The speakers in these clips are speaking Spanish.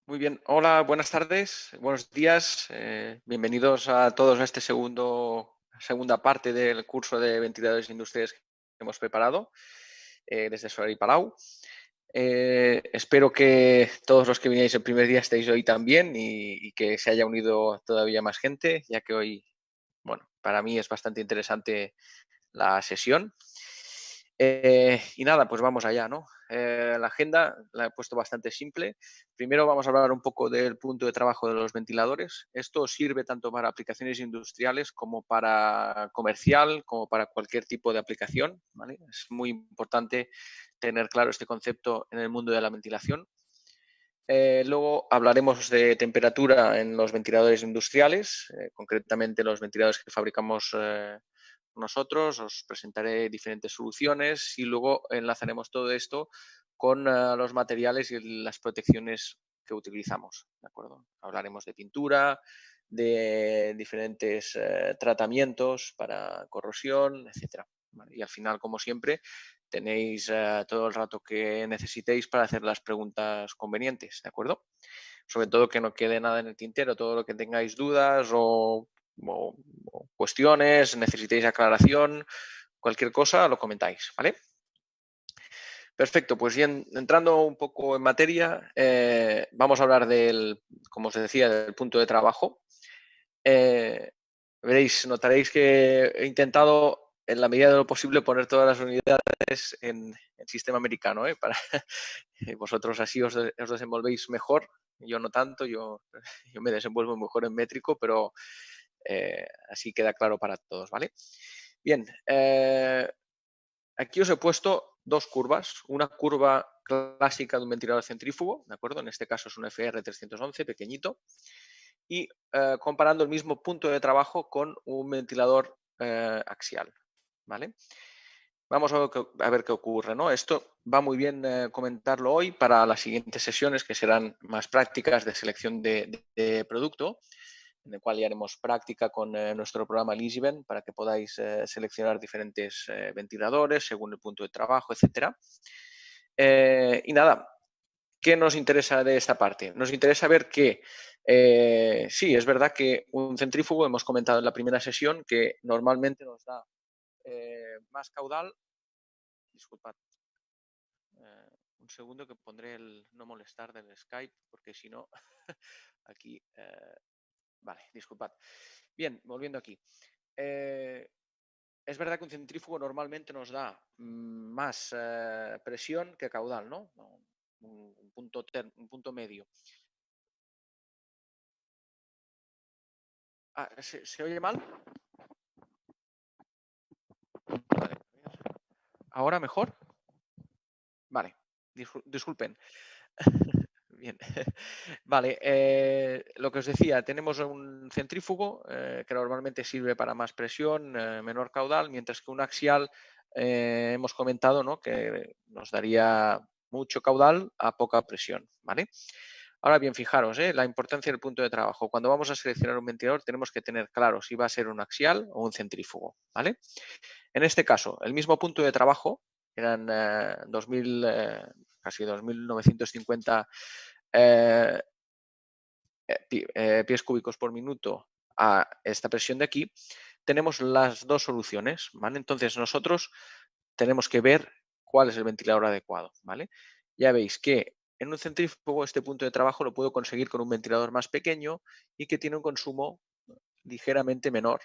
Muy bien, hola, buenas tardes, buenos días, bienvenidos a todos a este segunda parte del curso de ventiladores industriales que hemos preparado desde Solar y Palau. Espero que todos los que vinierais el primer día estéis hoy también y que se haya unido todavía más gente, ya que hoy, bueno, para mí es bastante interesante la sesión. Y nada, pues vamos allá, ¿no? La agenda la he puesto bastante simple. Primero vamos a hablar un poco del punto de trabajo de los ventiladores. Esto sirve tanto para aplicaciones industriales como para comercial, como para cualquier tipo de aplicación, ¿vale? Es muy importante tener claro este concepto en el mundo de la ventilación. Luego hablaremos de temperatura en los ventiladores industriales, concretamente los ventiladores que fabricamos nosotros. Os presentaré diferentes soluciones y luego enlazaremos todo esto con los materiales y las protecciones que utilizamos. ¿De acuerdo? Hablaremos de pintura, de diferentes tratamientos para corrosión, etcétera. ¿Vale? Y al final, como siempre, tenéis todo el rato que necesitéis para hacer las preguntas convenientes, ¿de acuerdo? Sobre todo que no quede nada en el tintero, todo lo que tengáis dudas o cuestiones, necesitéis aclaración, cualquier cosa, lo comentáis, ¿vale? Perfecto, pues bien, entrando un poco en materia, vamos a hablar como os decía, del punto de trabajo. Eh, notaréis que he intentado, en la medida de lo posible, poner todas las unidades en sistema americano, para vosotros así os desenvolvéis mejor. Yo no tanto, yo me desenvuelvo mejor en métrico, pero así queda claro para todos, ¿vale? Bien, aquí os he puesto dos curvas. Una curva clásica de un ventilador centrífugo, ¿de acuerdo? En este caso es un FR311, pequeñito. Y comparando el mismo punto de trabajo con un ventilador axial, ¿vale? Vamos a ver qué ocurre, ¿no? Esto va muy bien comentarlo hoy para las siguientes sesiones, que serán más prácticas de selección de producto, en el cual ya haremos práctica con nuestro programa Ligiven para que podáis seleccionar diferentes ventiladores según el punto de trabajo, etcétera. Y nada, ¿qué nos interesa de esta parte? Nos interesa ver que sí, es verdad que un centrífugo, hemos comentado en la primera sesión, que normalmente nos da más caudal. Disculpad, un segundo que pondré el no molestar del Skype, porque si no, aquí, vale, disculpad. Bien, volviendo aquí. Es verdad que un centrífugo normalmente nos da más presión que caudal, ¿no? Un punto medio. Ah, ¿se oye mal? Vale. ¿Ahora mejor? Vale, disculpen. Bien. Vale, lo que os decía, tenemos un centrífugo que normalmente sirve para más presión, menor caudal, mientras que un axial hemos comentado, ¿no?, que nos daría mucho caudal a poca presión, ¿vale? Ahora bien, fijaros, la importancia del punto de trabajo. Cuando vamos a seleccionar un ventilador tenemos que tener claro si va a ser un axial o un centrífugo, ¿vale? En este caso, el mismo punto de trabajo, eran 2000, casi 2.950 pies cúbicos por minuto a esta presión de aquí, tenemos las dos soluciones, ¿vale? Entonces nosotros tenemos que ver cuál es el ventilador adecuado, ¿vale? Ya veis que en un centrífugo este punto de trabajo lo puedo conseguir con un ventilador más pequeño y que tiene un consumo ligeramente menor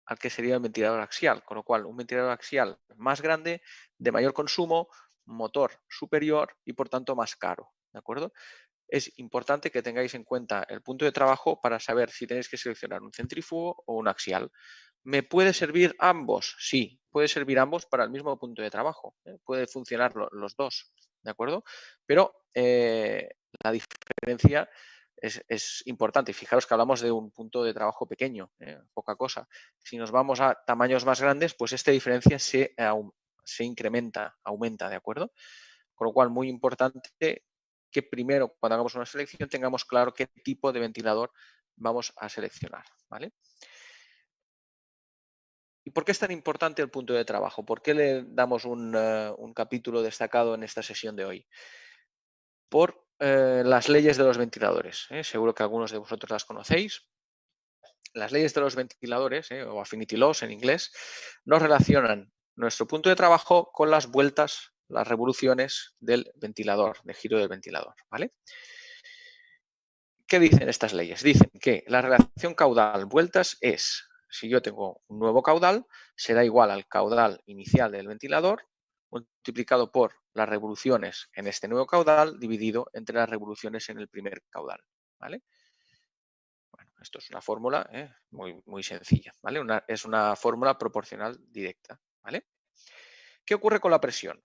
al que sería el ventilador axial, con lo cual un ventilador axial más grande, de mayor consumo, motor superior y por tanto más caro, ¿de acuerdo? Es importante que tengáis en cuenta el punto de trabajo para saber si tenéis que seleccionar un centrífugo o un axial. ¿Me puede servir ambos? Sí, puede servir ambos para el mismo punto de trabajo. Puede funcionar los dos, ¿de acuerdo? Pero la diferencia es importante. Fijaros que hablamos de un punto de trabajo pequeño, poca cosa. Si nos vamos a tamaños más grandes, pues esta diferencia se incrementa, aumenta, ¿de acuerdo? Con lo cual, muy importante que primero, cuando hagamos una selección, tengamos claro qué tipo de ventilador vamos a seleccionar, ¿vale? ¿Y por qué es tan importante el punto de trabajo? ¿Por qué le damos un capítulo destacado en esta sesión de hoy? Por las leyes de los ventiladores. Seguro que algunos de vosotros las conocéis. Las leyes de los ventiladores, o affinity laws en inglés, nos relacionan nuestro punto de trabajo con las vueltas, las revoluciones del ventilador, de giro del ventilador, ¿vale? ¿Qué dicen estas leyes? Dicen que la relación caudal-vueltas es, si yo tengo un nuevo caudal, será igual al caudal inicial del ventilador multiplicado por las revoluciones en este nuevo caudal dividido entre las revoluciones en el primer caudal, ¿vale? Bueno, esto es una fórmula muy sencilla, ¿vale? Es una fórmula proporcional directa, ¿vale? ¿Qué ocurre con la presión?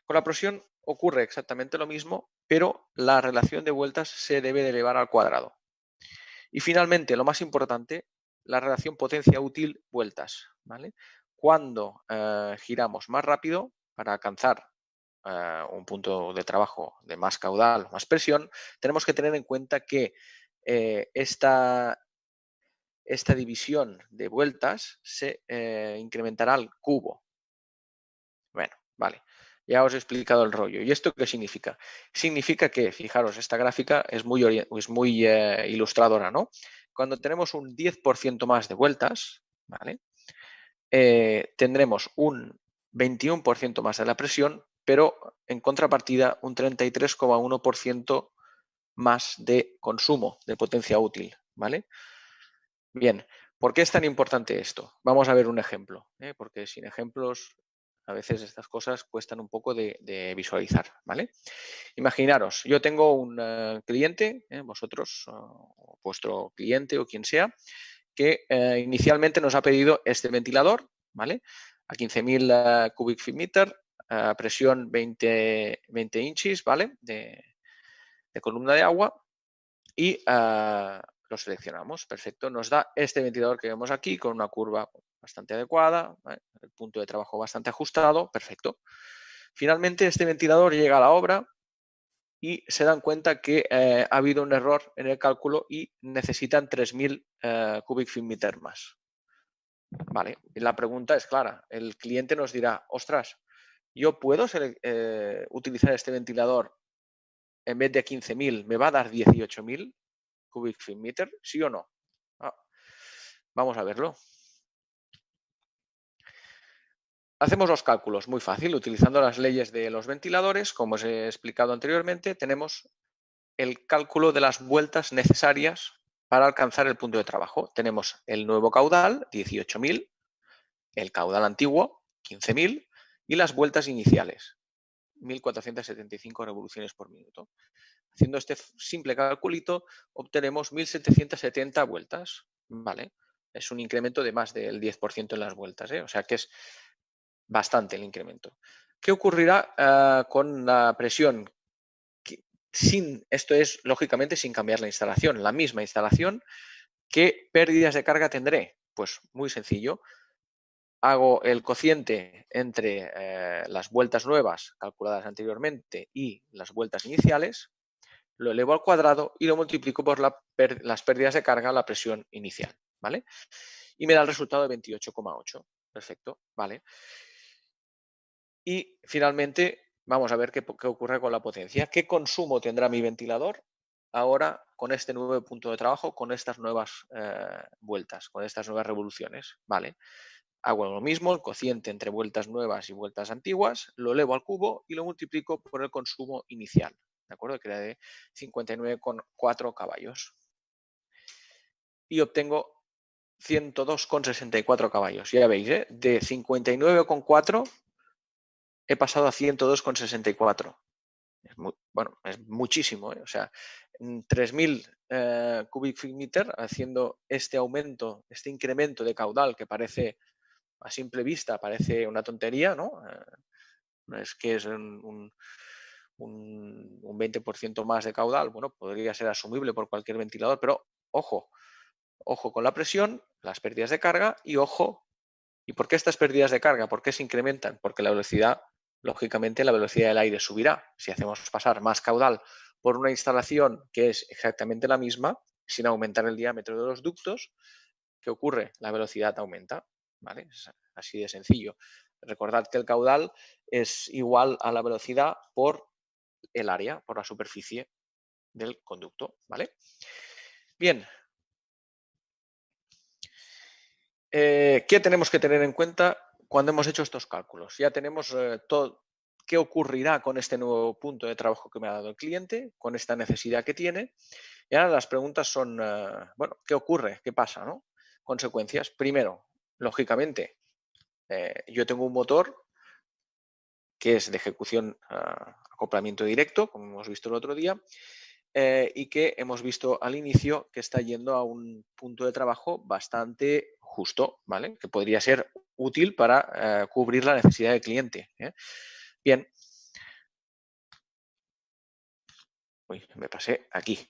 Con la presión ocurre exactamente lo mismo, pero la relación de vueltas se debe de elevar al cuadrado. Y finalmente, lo más importante, la relación potencia útil vueltas, ¿vale? Cuando giramos más rápido para alcanzar un punto de trabajo de más caudal, más presión, tenemos que tener en cuenta que esta división de vueltas se incrementará al cubo. Bueno, vale. Ya os he explicado el rollo. ¿Y esto qué significa? Significa que, fijaros, esta gráfica es muy ilustradora, ¿no? Cuando tenemos un 10% más de vueltas, ¿vale? Tendremos un 21% más de la presión, pero en contrapartida un 33,1% más de consumo de potencia útil, ¿vale? Bien, ¿por qué es tan importante esto? Vamos a ver un ejemplo, porque sin ejemplos a veces estas cosas cuestan un poco de visualizar, ¿vale? Imaginaros, yo tengo un cliente, vosotros, vuestro cliente o quien sea, que inicialmente nos ha pedido este ventilador, ¿vale? A 15.000 cubic feet meter, presión 20 inches, ¿vale? De columna de agua y lo seleccionamos. Perfecto. Nos da este ventilador que vemos aquí con una curva bastante adecuada, ¿vale? El punto de trabajo bastante ajustado. Perfecto. Finalmente, este ventilador llega a la obra y se dan cuenta que ha habido un error en el cálculo y necesitan 3.000 cubic feet meter más. Vale, y la pregunta es clara. El cliente nos dirá, ostras, ¿yo puedo utilizar este ventilador en vez de 15.000? ¿Me va a dar 18.000 cubic feet meter? ¿Sí o no? Vamos a verlo. Hacemos los cálculos muy fácil, utilizando las leyes de los ventiladores. Como os he explicado anteriormente, tenemos el cálculo de las vueltas necesarias para alcanzar el punto de trabajo. Tenemos el nuevo caudal, 18.000, el caudal antiguo, 15.000, y las vueltas iniciales, 1.475 revoluciones por minuto. Haciendo este simple calculito, obtenemos 1.770 vueltas. ¿Vale? Es un incremento de más del 10% en las vueltas, o sea que es bastante el incremento. ¿Qué ocurrirá con la presión? Esto es, lógicamente, sin cambiar la instalación. La misma instalación, ¿qué pérdidas de carga tendré? Pues muy sencillo. Hago el cociente entre las vueltas nuevas calculadas anteriormente y las vueltas iniciales, lo elevo al cuadrado y lo multiplico por las pérdidas de carga a la presión inicial, ¿vale? Y me da el resultado de 28,8. Perfecto, ¿vale? Y finalmente vamos a ver qué ocurre con la potencia. ¿Qué consumo tendrá mi ventilador ahora con este nuevo punto de trabajo, con estas nuevas vueltas, con estas nuevas revoluciones? ¿Vale? Hago lo mismo, el cociente entre vueltas nuevas y vueltas antiguas, lo elevo al cubo y lo multiplico por el consumo inicial, ¿de acuerdo? Que era de 59,4 caballos. Y obtengo 102,64 caballos. Ya veis, de 59,4 he pasado a 102,64. Bueno, es muchísimo, o sea, 3.000 cubic feet meter haciendo este aumento, este incremento de caudal que parece a simple vista parece una tontería, ¿no? Es que es un 20% más de caudal, bueno, podría ser asumible por cualquier ventilador, pero ojo con la presión, las pérdidas de carga y ojo, ¿y por qué estas pérdidas de carga? ¿Por qué se incrementan? Porque la velocidad, lógicamente, la velocidad del aire subirá. Si hacemos pasar más caudal por una instalación que es exactamente la misma, sin aumentar el diámetro de los ductos, ¿qué ocurre? La velocidad aumenta, ¿vale? Es así de sencillo. Recordad que el caudal es igual a la velocidad por el área, por la superficie. del conducto, ¿vale? Bien. ¿Qué tenemos que tener en cuenta cuando hemos hecho estos cálculos? Ya tenemos todo qué ocurrirá con este nuevo punto de trabajo que me ha dado el cliente, con esta necesidad que tiene. Y ahora las preguntas son, bueno, ¿qué ocurre? ¿Qué pasa? ¿No? Consecuencias. Primero, lógicamente, yo tengo un motor que es de ejecución acoplamiento directo, como hemos visto el otro día, y que hemos visto al inicio que está yendo a un punto de trabajo bastante justo, ¿vale? Que podría ser útil para cubrir la necesidad del cliente. Bien. Uy, me pasé aquí.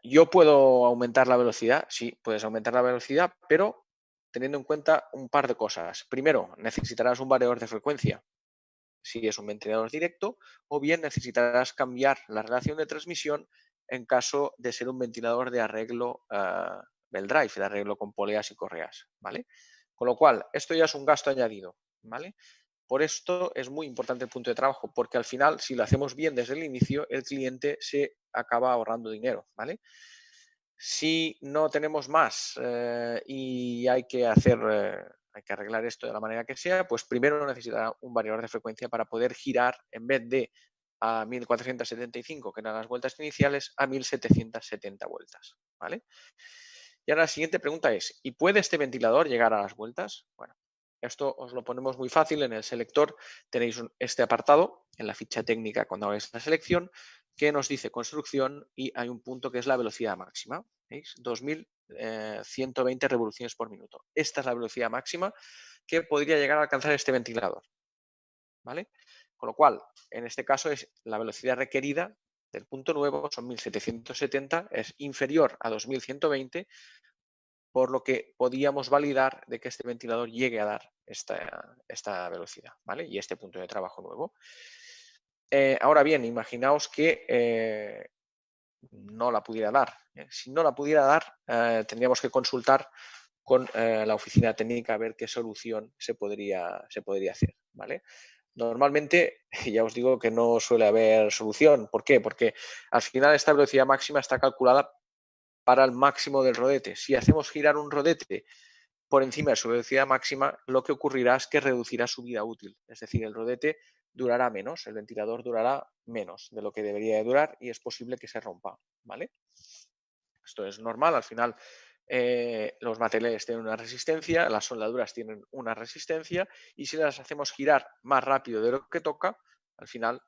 ¿Yo puedo aumentar la velocidad? Sí, puedes aumentar la velocidad, pero teniendo en cuenta un par de cosas. Primero, necesitarás un variador de frecuencia si es un ventilador directo, o bien necesitarás cambiar la relación de transmisión en caso de ser un ventilador de arreglo belt drive, de arreglo con poleas y correas, ¿vale? Con lo cual, esto ya es un gasto añadido, ¿vale? Por esto es muy importante el punto de trabajo, porque al final, si lo hacemos bien desde el inicio, el cliente se acaba ahorrando dinero, ¿vale? Si no tenemos más y hay que arreglar esto de la manera que sea, pues primero necesitará un variador de frecuencia para poder girar en vez de a 1475, que eran las vueltas iniciales, a 1770 vueltas, ¿vale? Y ahora la siguiente pregunta es, ¿y puede este ventilador llegar a las vueltas? Bueno, esto os lo ponemos muy fácil. En el selector tenéis este apartado en la ficha técnica cuando hagáis la selección que nos dice construcción y hay un punto que es la velocidad máxima. ¿Veis? 2120 revoluciones por minuto. Esta es la velocidad máxima que podría llegar a alcanzar este ventilador, ¿vale? Con lo cual, en este caso es la velocidad requerida del punto nuevo, son 1770, es inferior a 2120, por lo que podíamos validar de que este ventilador llegue a dar esta velocidad, ¿vale? Y este punto de trabajo nuevo. Ahora bien, imaginaos que no la pudiera dar. Si no la pudiera dar, tendríamos que consultar con la oficina técnica a ver qué solución se podría hacer, ¿vale? Normalmente, ya os digo que no suele haber solución. ¿Por qué? Porque al final esta velocidad máxima está calculada para el máximo del rodete. Si hacemos girar un rodete por encima de su velocidad máxima, lo que ocurrirá es que reducirá su vida útil. Es decir, el rodete durará menos, el ventilador durará menos de lo que debería de durar y es posible que se rompa, ¿vale? Esto es normal, al final los materiales tienen una resistencia, las soldaduras tienen una resistencia y si las hacemos girar más rápido de lo que toca, al final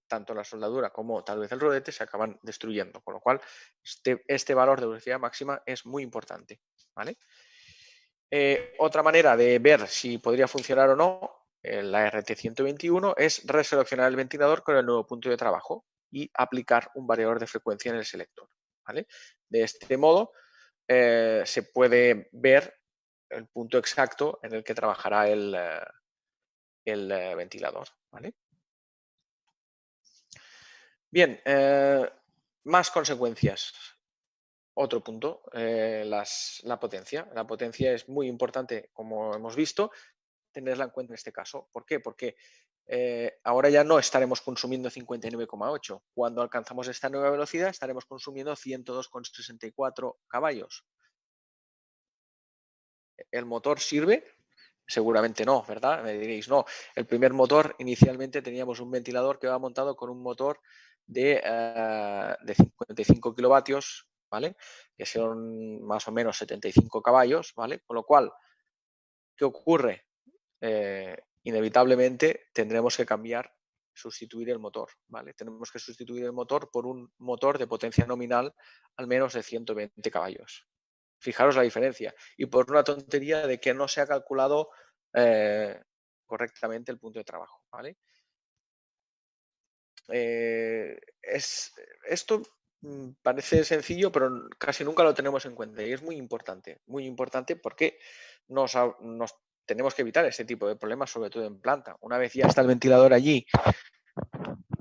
tanto la soldadura como tal vez el rodete se acaban destruyendo, con lo cual este valor de velocidad máxima es muy importante, ¿vale? Otra manera de ver si podría funcionar o no la RT121 es reseleccionar el ventilador con el nuevo punto de trabajo y aplicar un variador de frecuencia en el selector, ¿vale? De este modo se puede ver el punto exacto en el que trabajará el ventilador, ¿vale? Bien, más consecuencias. Otro punto, la potencia. La potencia es muy importante, como hemos visto, tenerla en cuenta en este caso. ¿Por qué? Porque ahora ya no estaremos consumiendo 59,8. Cuando alcanzamos esta nueva velocidad estaremos consumiendo 102,64 caballos. ¿El motor sirve? Seguramente no, ¿verdad? Me diréis, no. El primer motor, inicialmente teníamos un ventilador que va montado con un motor de 55 kilovatios, ¿vale? Que son más o menos 75 caballos, ¿vale? Con lo cual, ¿qué ocurre? Inevitablemente tendremos que sustituir el motor, ¿vale? Tenemos que sustituir el motor por un motor de potencia nominal al menos de 120 caballos. Fijaros la diferencia. Y por una tontería de que no se ha calculado correctamente el punto de trabajo, ¿vale? Esto parece sencillo, pero casi nunca lo tenemos en cuenta y es muy importante porque nos tenemos que evitar este tipo de problemas, sobre todo en planta. Una vez ya está el ventilador allí,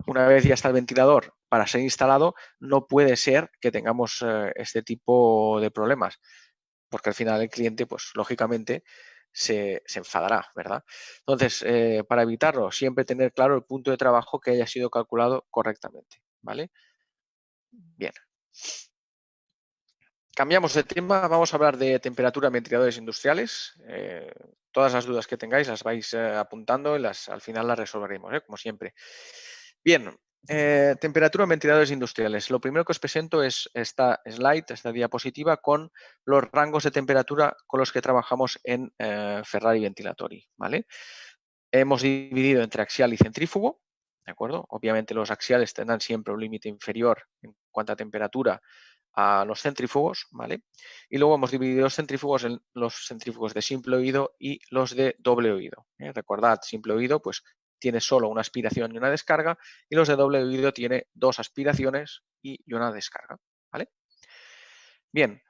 una vez ya está el ventilador para ser instalado, no puede ser que tengamos este tipo de problemas, porque al final el cliente, pues lógicamente, se enfadará, ¿verdad? Entonces, para evitarlo, siempre tener claro el punto de trabajo que haya sido calculado correctamente, ¿vale? Bien. Cambiamos de tema, vamos a hablar de temperatura en ventiladores industriales. Todas las dudas que tengáis las vais apuntando y al final las resolveremos, como siempre. Bien, temperatura en ventiladores industriales. Lo primero que os presento es esta slide, esta diapositiva con los rangos de temperatura con los que trabajamos en Ferrari Ventilatori, ¿vale? Hemos dividido entre axial y centrífugo, ¿de acuerdo? Obviamente los axiales tendrán siempre un límite inferior en cuanto a temperatura a los centrífugos, ¿vale? Y luego hemos dividido los centrífugos en los centrífugos de simple oído y los de doble oído. Recordad, simple oído pues tiene solo una aspiración y una descarga, y los de doble oído tiene dos aspiraciones y una descarga, ¿vale? Bien,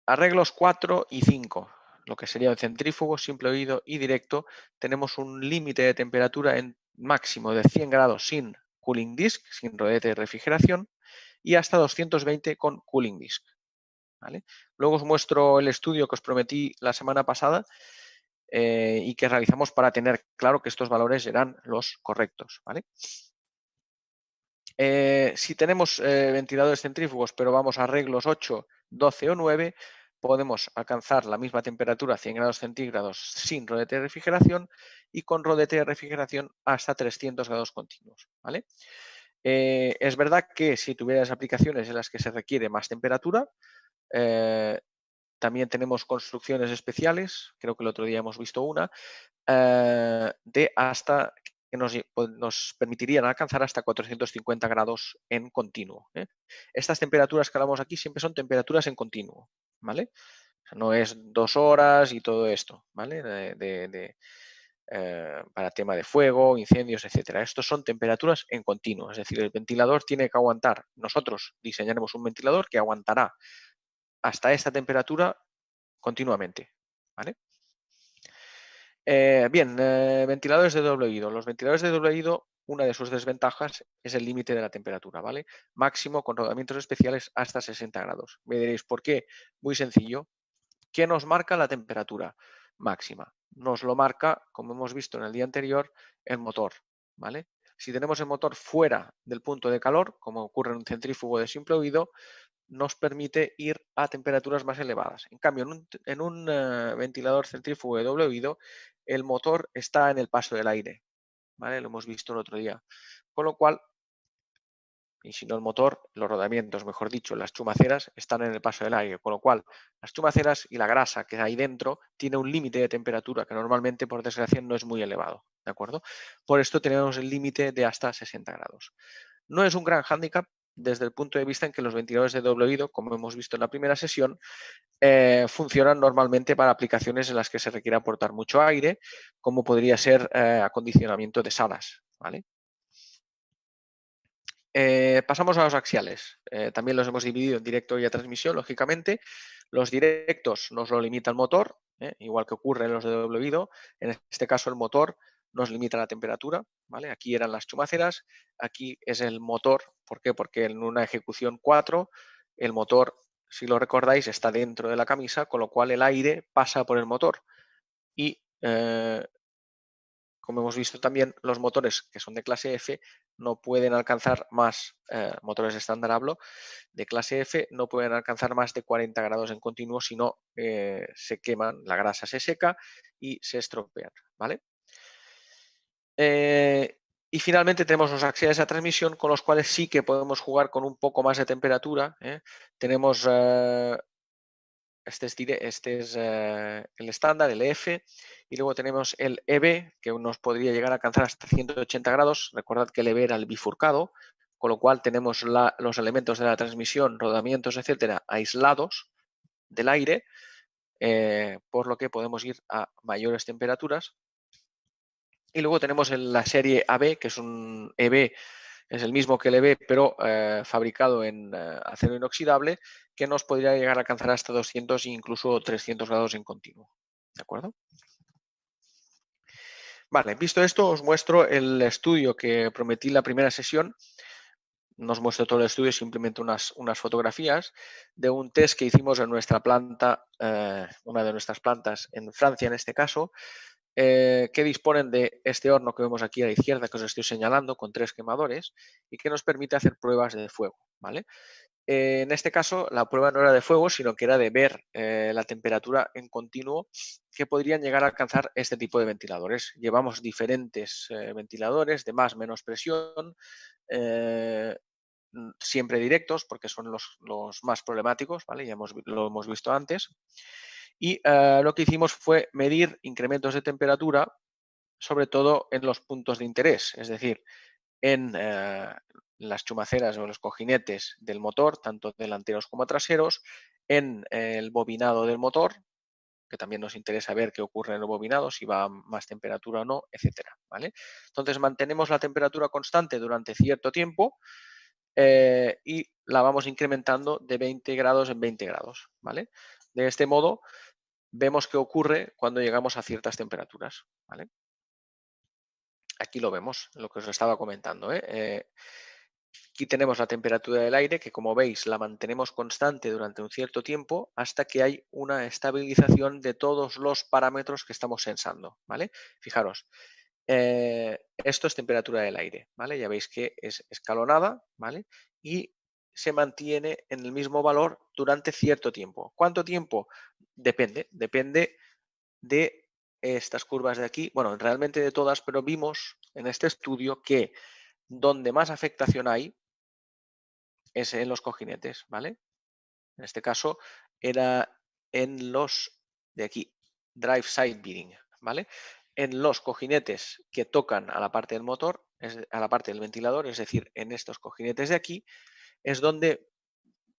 arreglos 4 y 5, lo que sería el centrífugo, simple oído y directo, tenemos un límite de temperatura en máximo de 100 grados sin cooling disk, sin rodete de refrigeración, y hasta 220 con cooling disk, ¿vale? Luego os muestro el estudio que os prometí la semana pasada y que realizamos para tener claro que estos valores eran los correctos, ¿vale? Si tenemos ventiladores centrífugos, pero vamos a arreglos 8, 12 o 9, podemos alcanzar la misma temperatura, 100 grados centígrados, sin rodete de refrigeración y con rodete de refrigeración hasta 300 grados continuos, ¿vale? Es verdad que si tuvieras aplicaciones en las que se requiere más temperatura, también tenemos construcciones especiales, creo que el otro día hemos visto una, de hasta que nos permitirían alcanzar hasta 450 grados en continuo. Estas temperaturas que hablamos aquí siempre son temperaturas en continuo, ¿vale? O sea, no es 2 horas y todo esto, ¿vale? Para tema de fuego, incendios, etcétera. Estos son temperaturas en continuo, es decir, el ventilador tiene que aguantar. Nosotros diseñaremos un ventilador que aguantará hasta esta temperatura continuamente, ¿vale? Bien, ventiladores de doble oído. Los ventiladores de doble oído, una de sus desventajas es el límite de la temperatura, ¿vale? Máximo con rodamientos especiales hasta 60 grados. Me diréis, ¿por qué? Muy sencillo. ¿Qué nos marca la temperatura máxima? Nos lo marca, como hemos visto en el día anterior, el motor, ¿vale? Si tenemos el motor fuera del punto de calor, como ocurre en un centrífugo de simple oído, nos permite ir a temperaturas más elevadas. En cambio, en un ventilador centrífugo de doble oído, el motor está en el paso del aire, ¿vale? Lo hemos visto el otro día. Con lo cual, y si no el motor, los rodamientos, mejor dicho, las chumaceras están en el paso del aire, con lo cual las chumaceras y la grasa que hay dentro tiene un límite de temperatura que normalmente, por desgracia, no es muy elevado, ¿de acuerdo? Por esto tenemos el límite de hasta 60 grados. No es un gran hándicap desde el punto de vista en que los ventiladores de doble oído, como hemos visto en la primera sesión, funcionan normalmente para aplicaciones en las que se requiere aportar mucho aire, como podría ser acondicionamiento de salas, ¿vale? Pasamos a los axiales. También los hemos dividido en directo y a transmisión, lógicamente. Los directos nos lo limita el motor, igual que ocurre en los de doble oído. En este caso el motor nos limita la temperatura, ¿vale? Aquí eran las chumaceras, aquí es el motor. ¿Por qué? Porque en una ejecución 4 el motor, si lo recordáis, está dentro de la camisa, con lo cual el aire pasa por el motor y como hemos visto también, los motores que son de clase F no pueden alcanzar más, motores estándar hablo, de clase F no pueden alcanzar más de 40 grados en continuo, si no se queman, la grasa se seca y se estropean, ¿vale? Y finalmente tenemos los axiales de transmisión con los cuales sí que podemos jugar con un poco más de temperatura. Tenemos este es el estándar, el EF, y luego tenemos el EB, que nos podría llegar a alcanzar hasta 180 grados. Recordad que el EB era el bifurcado, con lo cual tenemos los elementos de la transmisión, rodamientos, etcétera, aislados del aire, por lo que podemos ir a mayores temperaturas. Y luego tenemos la serie AB, que es un EB, es el mismo que el EB, pero fabricado en acero inoxidable, que nos podría llegar a alcanzar hasta 200 e incluso 300 grados en continuo. ¿De acuerdo? Vale, visto esto, os muestro el estudio que prometí en la primera sesión. No os muestro todo el estudio, simplemente unas fotografías de un test que hicimos en nuestra planta, una de nuestras plantas en Francia en este caso, que disponen de este horno que vemos aquí a la izquierda, que os estoy señalando, con 3 quemadores, y que nos permite hacer pruebas de fuego, ¿vale? En este caso, la prueba no era de fuego, sino que era de ver la temperatura en continuo que podrían llegar a alcanzar este tipo de ventiladores. Llevamos diferentes ventiladores de más o menos presión, eh, siempre directos, porque son los más problemáticos, ¿vale? Ya lo hemos visto antes. Y lo que hicimos fue medir incrementos de temperatura, sobre todo en los puntos de interés, es decir, en las chumaceras o los cojinetes del motor, tanto delanteros como traseros, en el bobinado del motor, que también nos interesa ver qué ocurre en el bobinado, si va a más temperatura o no, etcétera, ¿vale? Entonces mantenemos la temperatura constante durante cierto tiempo y la vamos incrementando de 20 grados en 20 grados, ¿vale? De este modo vemos qué ocurre cuando llegamos a ciertas temperaturas, ¿vale? Aquí lo vemos, lo que os estaba comentando. Aquí tenemos la temperatura del aire, que como veis la mantenemos constante durante un cierto tiempo hasta que hay una estabilización de todos los parámetros que estamos sensando, ¿vale? Fijaros, esto es temperatura del aire, ¿vale? Ya veis que es escalonada, ¿vale? Y se mantiene en el mismo valor durante cierto tiempo. ¿Cuánto tiempo? Depende de estas curvas de aquí, bueno, realmente de todas, pero vimos en este estudio que donde más afectación hay es en los cojinetes, ¿vale? En este caso era en los de aquí, drive side bearing, ¿vale? En los cojinetes que tocan a la parte del motor, a la parte del ventilador, es decir, en estos cojinetes de aquí, es donde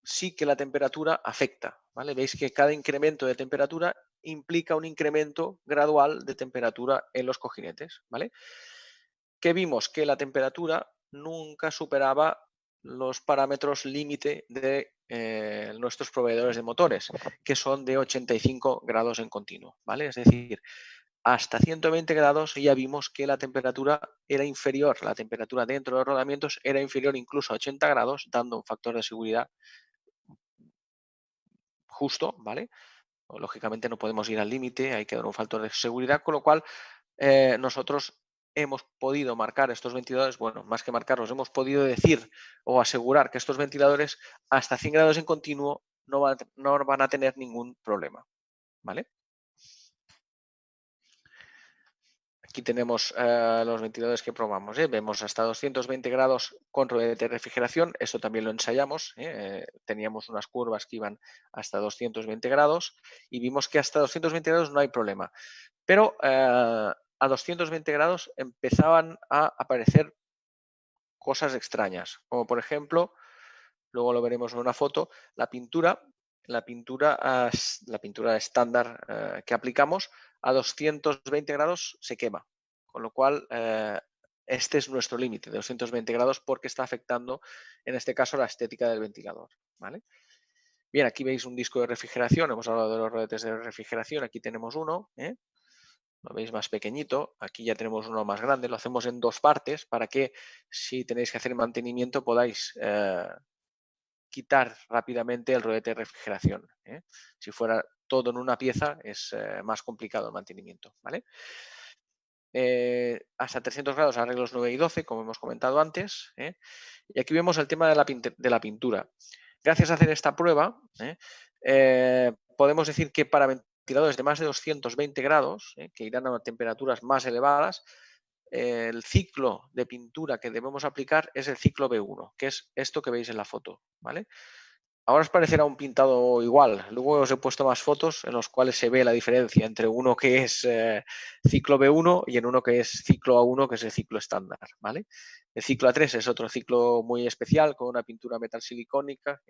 sí que la temperatura afecta, ¿vale? Veis que cada incremento de temperatura implica un incremento gradual de temperatura en los cojinetes, ¿vale? Que vimos que la temperatura nunca superaba los parámetros límite de nuestros proveedores de motores, que son de 85 grados en continuo, ¿vale? Es decir, hasta 120 grados ya vimos que la temperatura era inferior, la temperatura dentro de los rodamientos era inferior incluso a 80 grados, dando un factor de seguridad justo, ¿vale? Lógicamente no podemos ir al límite, hay que dar un factor de seguridad, con lo cual nosotros hemos podido marcar estos ventiladores, bueno, más que marcarlos, hemos podido decir o asegurar que estos ventiladores hasta 100 grados en continuo no van a tener ningún problema, ¿vale? Aquí tenemos los ventiladores que probamos. Vemos hasta 220 grados con rodete de refrigeración. Esto también lo ensayamos. Teníamos unas curvas que iban hasta 220 grados y vimos que hasta 220 grados no hay problema. Pero a 220 grados empezaban a aparecer cosas extrañas, como por ejemplo, luego lo veremos en una foto, la pintura estándar que aplicamos a 220 grados se quema, con lo cual este es nuestro límite de 220 grados porque está afectando, en este caso, la estética del ventilador, ¿vale? Bien, aquí veis un disco de refrigeración, hemos hablado de los rodetes de refrigeración, aquí tenemos uno, lo veis más pequeñito, aquí ya tenemos uno más grande, lo hacemos en dos partes para que si tenéis que hacer mantenimiento podáis quitar rápidamente el rodete de refrigeración. Si fuera todo en una pieza es más complicado el mantenimiento, ¿vale? Hasta 300 grados arreglos 9 y 12, como hemos comentado antes. Y aquí vemos el tema de la pintura. Gracias a hacer esta prueba, podemos decir que para ventiladores de más de 220 grados, que irán a temperaturas más elevadas, el ciclo de pintura que debemos aplicar es el ciclo B1, que es esto que veis en la foto, ¿vale? Ahora os parecerá un pintado igual. Luego os he puesto más fotos en los cuales se ve la diferencia entre uno que es ciclo B1 y en uno que es ciclo A1, que es el ciclo estándar, ¿vale? El ciclo A3 es otro ciclo muy especial con una pintura metal silicónica.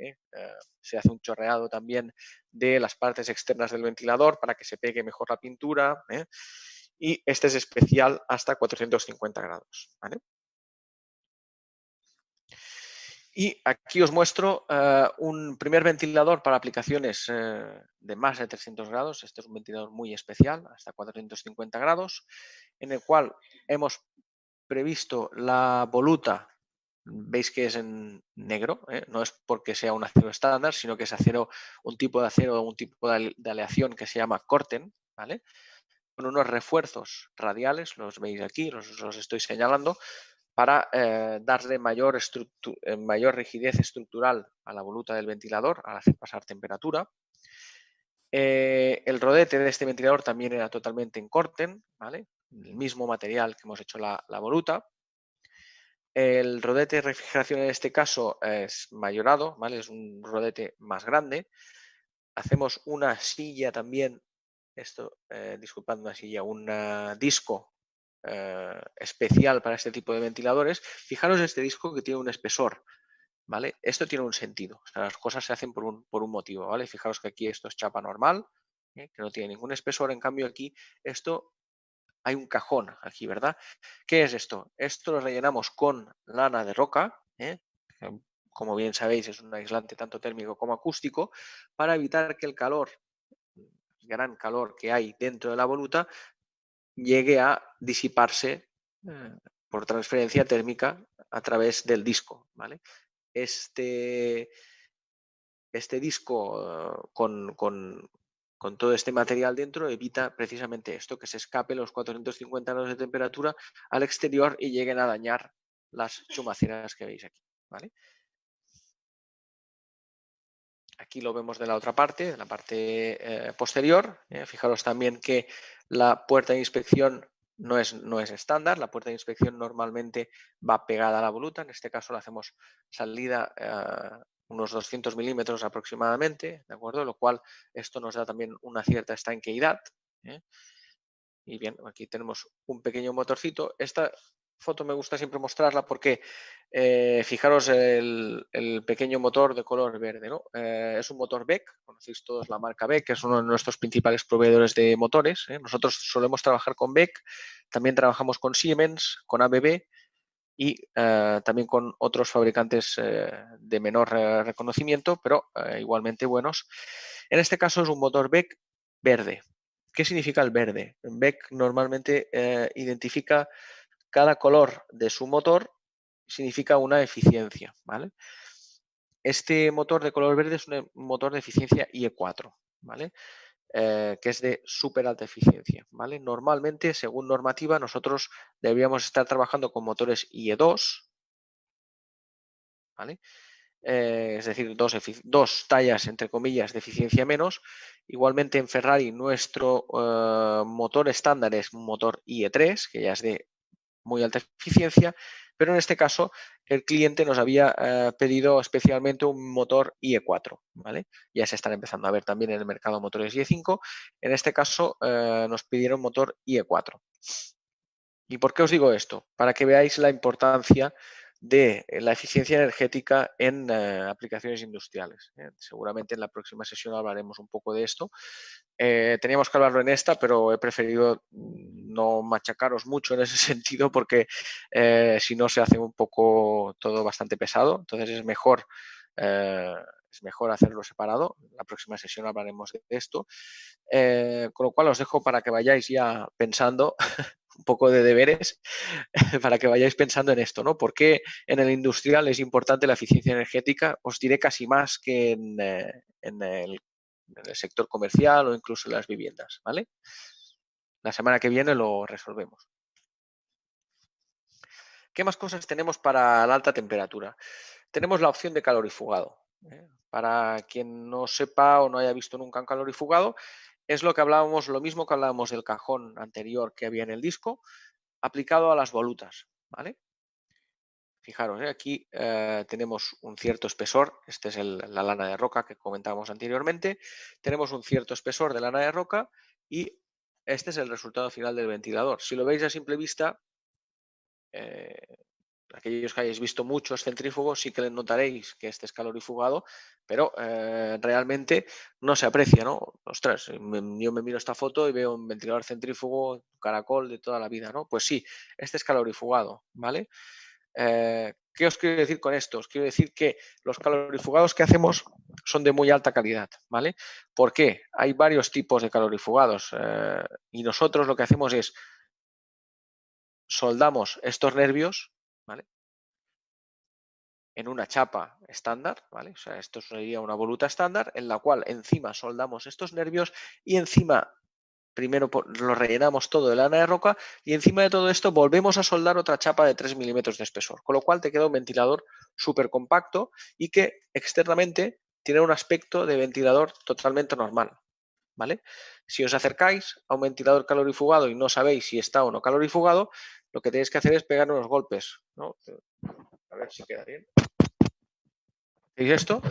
Se hace un chorreado también de las partes externas del ventilador para que se pegue mejor la pintura. Y este es especial hasta 450 grados, ¿vale? Y aquí os muestro un primer ventilador para aplicaciones de más de 300 grados. Este es un ventilador muy especial, hasta 450 grados, en el cual hemos previsto la voluta. Veis que es en negro, no es porque sea un acero estándar, sino que es acero, un tipo de acero, un tipo de aleación que se llama Corten, ¿vale? unos refuerzos radiales, los veis aquí, los estoy señalando, para darle mayor rigidez estructural a la voluta del ventilador al hacer pasar temperatura. El rodete de este ventilador también era totalmente en Corten, ¿vale? El mismo material que hemos hecho la voluta. El rodete de refrigeración en este caso es mayorado, ¿vale? Es un rodete más grande. Hacemos una silla también, disculpad, una silla, un disco especial para este tipo de ventiladores. Fijaros este disco que tiene un espesor, ¿vale? Esto tiene un sentido, o sea, las cosas se hacen por un motivo, ¿vale? Fijaros que aquí esto es chapa normal, que no tiene ningún espesor, en cambio aquí esto hay un cajón aquí, ¿verdad? ¿Qué es esto? Esto lo rellenamos con lana de roca, como bien sabéis es un aislante tanto térmico como acústico, para evitar que el calor, gran calor que hay dentro de la voluta, llegue a disiparse por transferencia térmica a través del disco, ¿vale? Este disco con todo este material dentro evita precisamente esto, que se escape los 450 grados de temperatura al exterior y lleguen a dañar las chumaceras que veis aquí, ¿vale? Aquí lo vemos de la otra parte, de la parte posterior. Fijaros también que la puerta de inspección no es estándar. La puerta de inspección normalmente va pegada a la voluta. En este caso la hacemos salida unos 200 milímetros aproximadamente, ¿de acuerdo? Lo cual esto nos da también una cierta estanqueidad. Y bien, aquí tenemos un pequeño motorcito. Esta foto me gusta siempre mostrarla porque fijaros el pequeño motor de color verde, ¿no? Es un motor Beck, conocéis todos la marca Beck, que es uno de nuestros principales proveedores de motores. Nosotros solemos trabajar con Beck, también trabajamos con Siemens, con ABB y también con otros fabricantes de menor reconocimiento, pero igualmente buenos. En este caso es un motor Beck verde. ¿Qué significa el verde? Beck normalmente identifica cada color de su motor, significa una eficiencia, ¿vale? Este motor de color verde es un motor de eficiencia IE4, ¿vale? Que es de súper alta eficiencia, ¿vale? Normalmente, según normativa, nosotros deberíamos estar trabajando con motores IE2, ¿vale? Es decir, dos tallas, entre comillas, de eficiencia menos. Igualmente en Ferrari nuestro motor estándar es un motor IE3, que ya es de muy alta eficiencia, pero en este caso el cliente nos había pedido especialmente un motor IE4, ¿vale? Ya se están empezando a ver también en el mercado motores IE5, en este caso nos pidieron motor IE4. ¿Y por qué os digo esto? Para que veáis la importancia de la eficiencia energética en aplicaciones industriales. Seguramente en la próxima sesión hablaremos un poco de esto. Teníamos que hablarlo en esta, pero he preferido no machacaros mucho en ese sentido porque si no se hace un poco todo bastante pesado. Entonces es mejor hacerlo separado. En la próxima sesión hablaremos de esto. Con lo cual os dejo para que vayáis ya pensando un poco de deberes para que vayáis pensando en esto, ¿no? ¿Por qué en el industrial es importante la eficiencia energética? Os diré casi más que en el sector comercial o incluso en las viviendas, ¿vale? La semana que viene lo resolvemos. ¿Qué más cosas tenemos para la alta temperatura? Tenemos la opción de calorifugado. Para quien no sepa o no haya visto nunca un calorifugado, es lo mismo que hablábamos del cajón anterior que había en el disco, aplicado a las volutas, ¿vale? Fijaros, aquí tenemos un cierto espesor, este es la lana de roca que comentábamos anteriormente, tenemos un cierto espesor de lana de roca y este es el resultado final del ventilador. Si lo veis a simple vista, aquellos que hayáis visto muchos centrífugos sí que notaréis que este es calorifugado, pero realmente no se aprecia, ¿no? Ostras, yo me miro esta foto y veo un ventilador centrífugo, caracol de toda la vida, ¿no? Pues sí, este es calorifugado, ¿vale? ¿Qué os quiero decir con esto? Os quiero decir que los calorifugados que hacemos son de muy alta calidad, ¿vale? ¿Por qué? Hay varios tipos de calorifugados y nosotros lo que hacemos es soldamos estos nervios, ¿vale? En una chapa estándar, ¿vale? O sea, esto sería una voluta estándar en la cual encima soldamos estos nervios y encima primero lo rellenamos todo de lana de roca y encima de todo esto volvemos a soldar otra chapa de 3 milímetros de espesor, con lo cual te queda un ventilador súper compacto y que externamente tiene un aspecto de ventilador totalmente normal, ¿vale? Si os acercáis a un ventilador calorifugado y no sabéis si está o no calorifugado, lo que tenéis que hacer es pegar unos golpes, ¿no? A ver si queda bien. ¿Veis esto?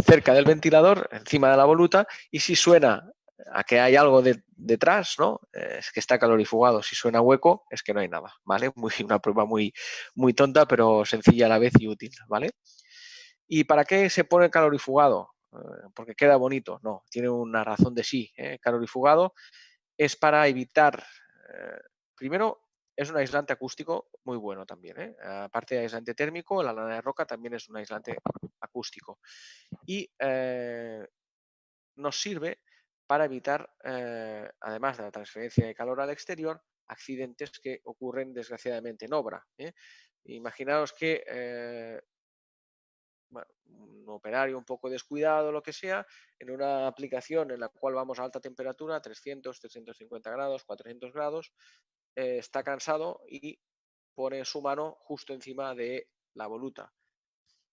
Cerca del ventilador, encima de la voluta, y si suena a que hay algo detrás, ¿no? Es que está calorifugado. Si suena hueco, es que no hay nada, ¿vale? Una prueba muy, muy tonta, pero sencilla a la vez y útil, ¿vale? ¿Y para qué se pone calorifugado? Porque queda bonito. No, tiene una razón de sí. Calorifugado es para evitar, primero, es un aislante acústico muy bueno también. Aparte de aislante térmico, la lana de roca también es un aislante acústico. Y nos sirve para evitar, además de la transferencia de calor al exterior, accidentes que ocurren desgraciadamente en obra. Imaginaos que bueno, un operario un poco descuidado, lo que sea, en una aplicación en la cual vamos a alta temperatura, 300, 350 grados, 400 grados, está cansado y pone su mano justo encima de la voluta,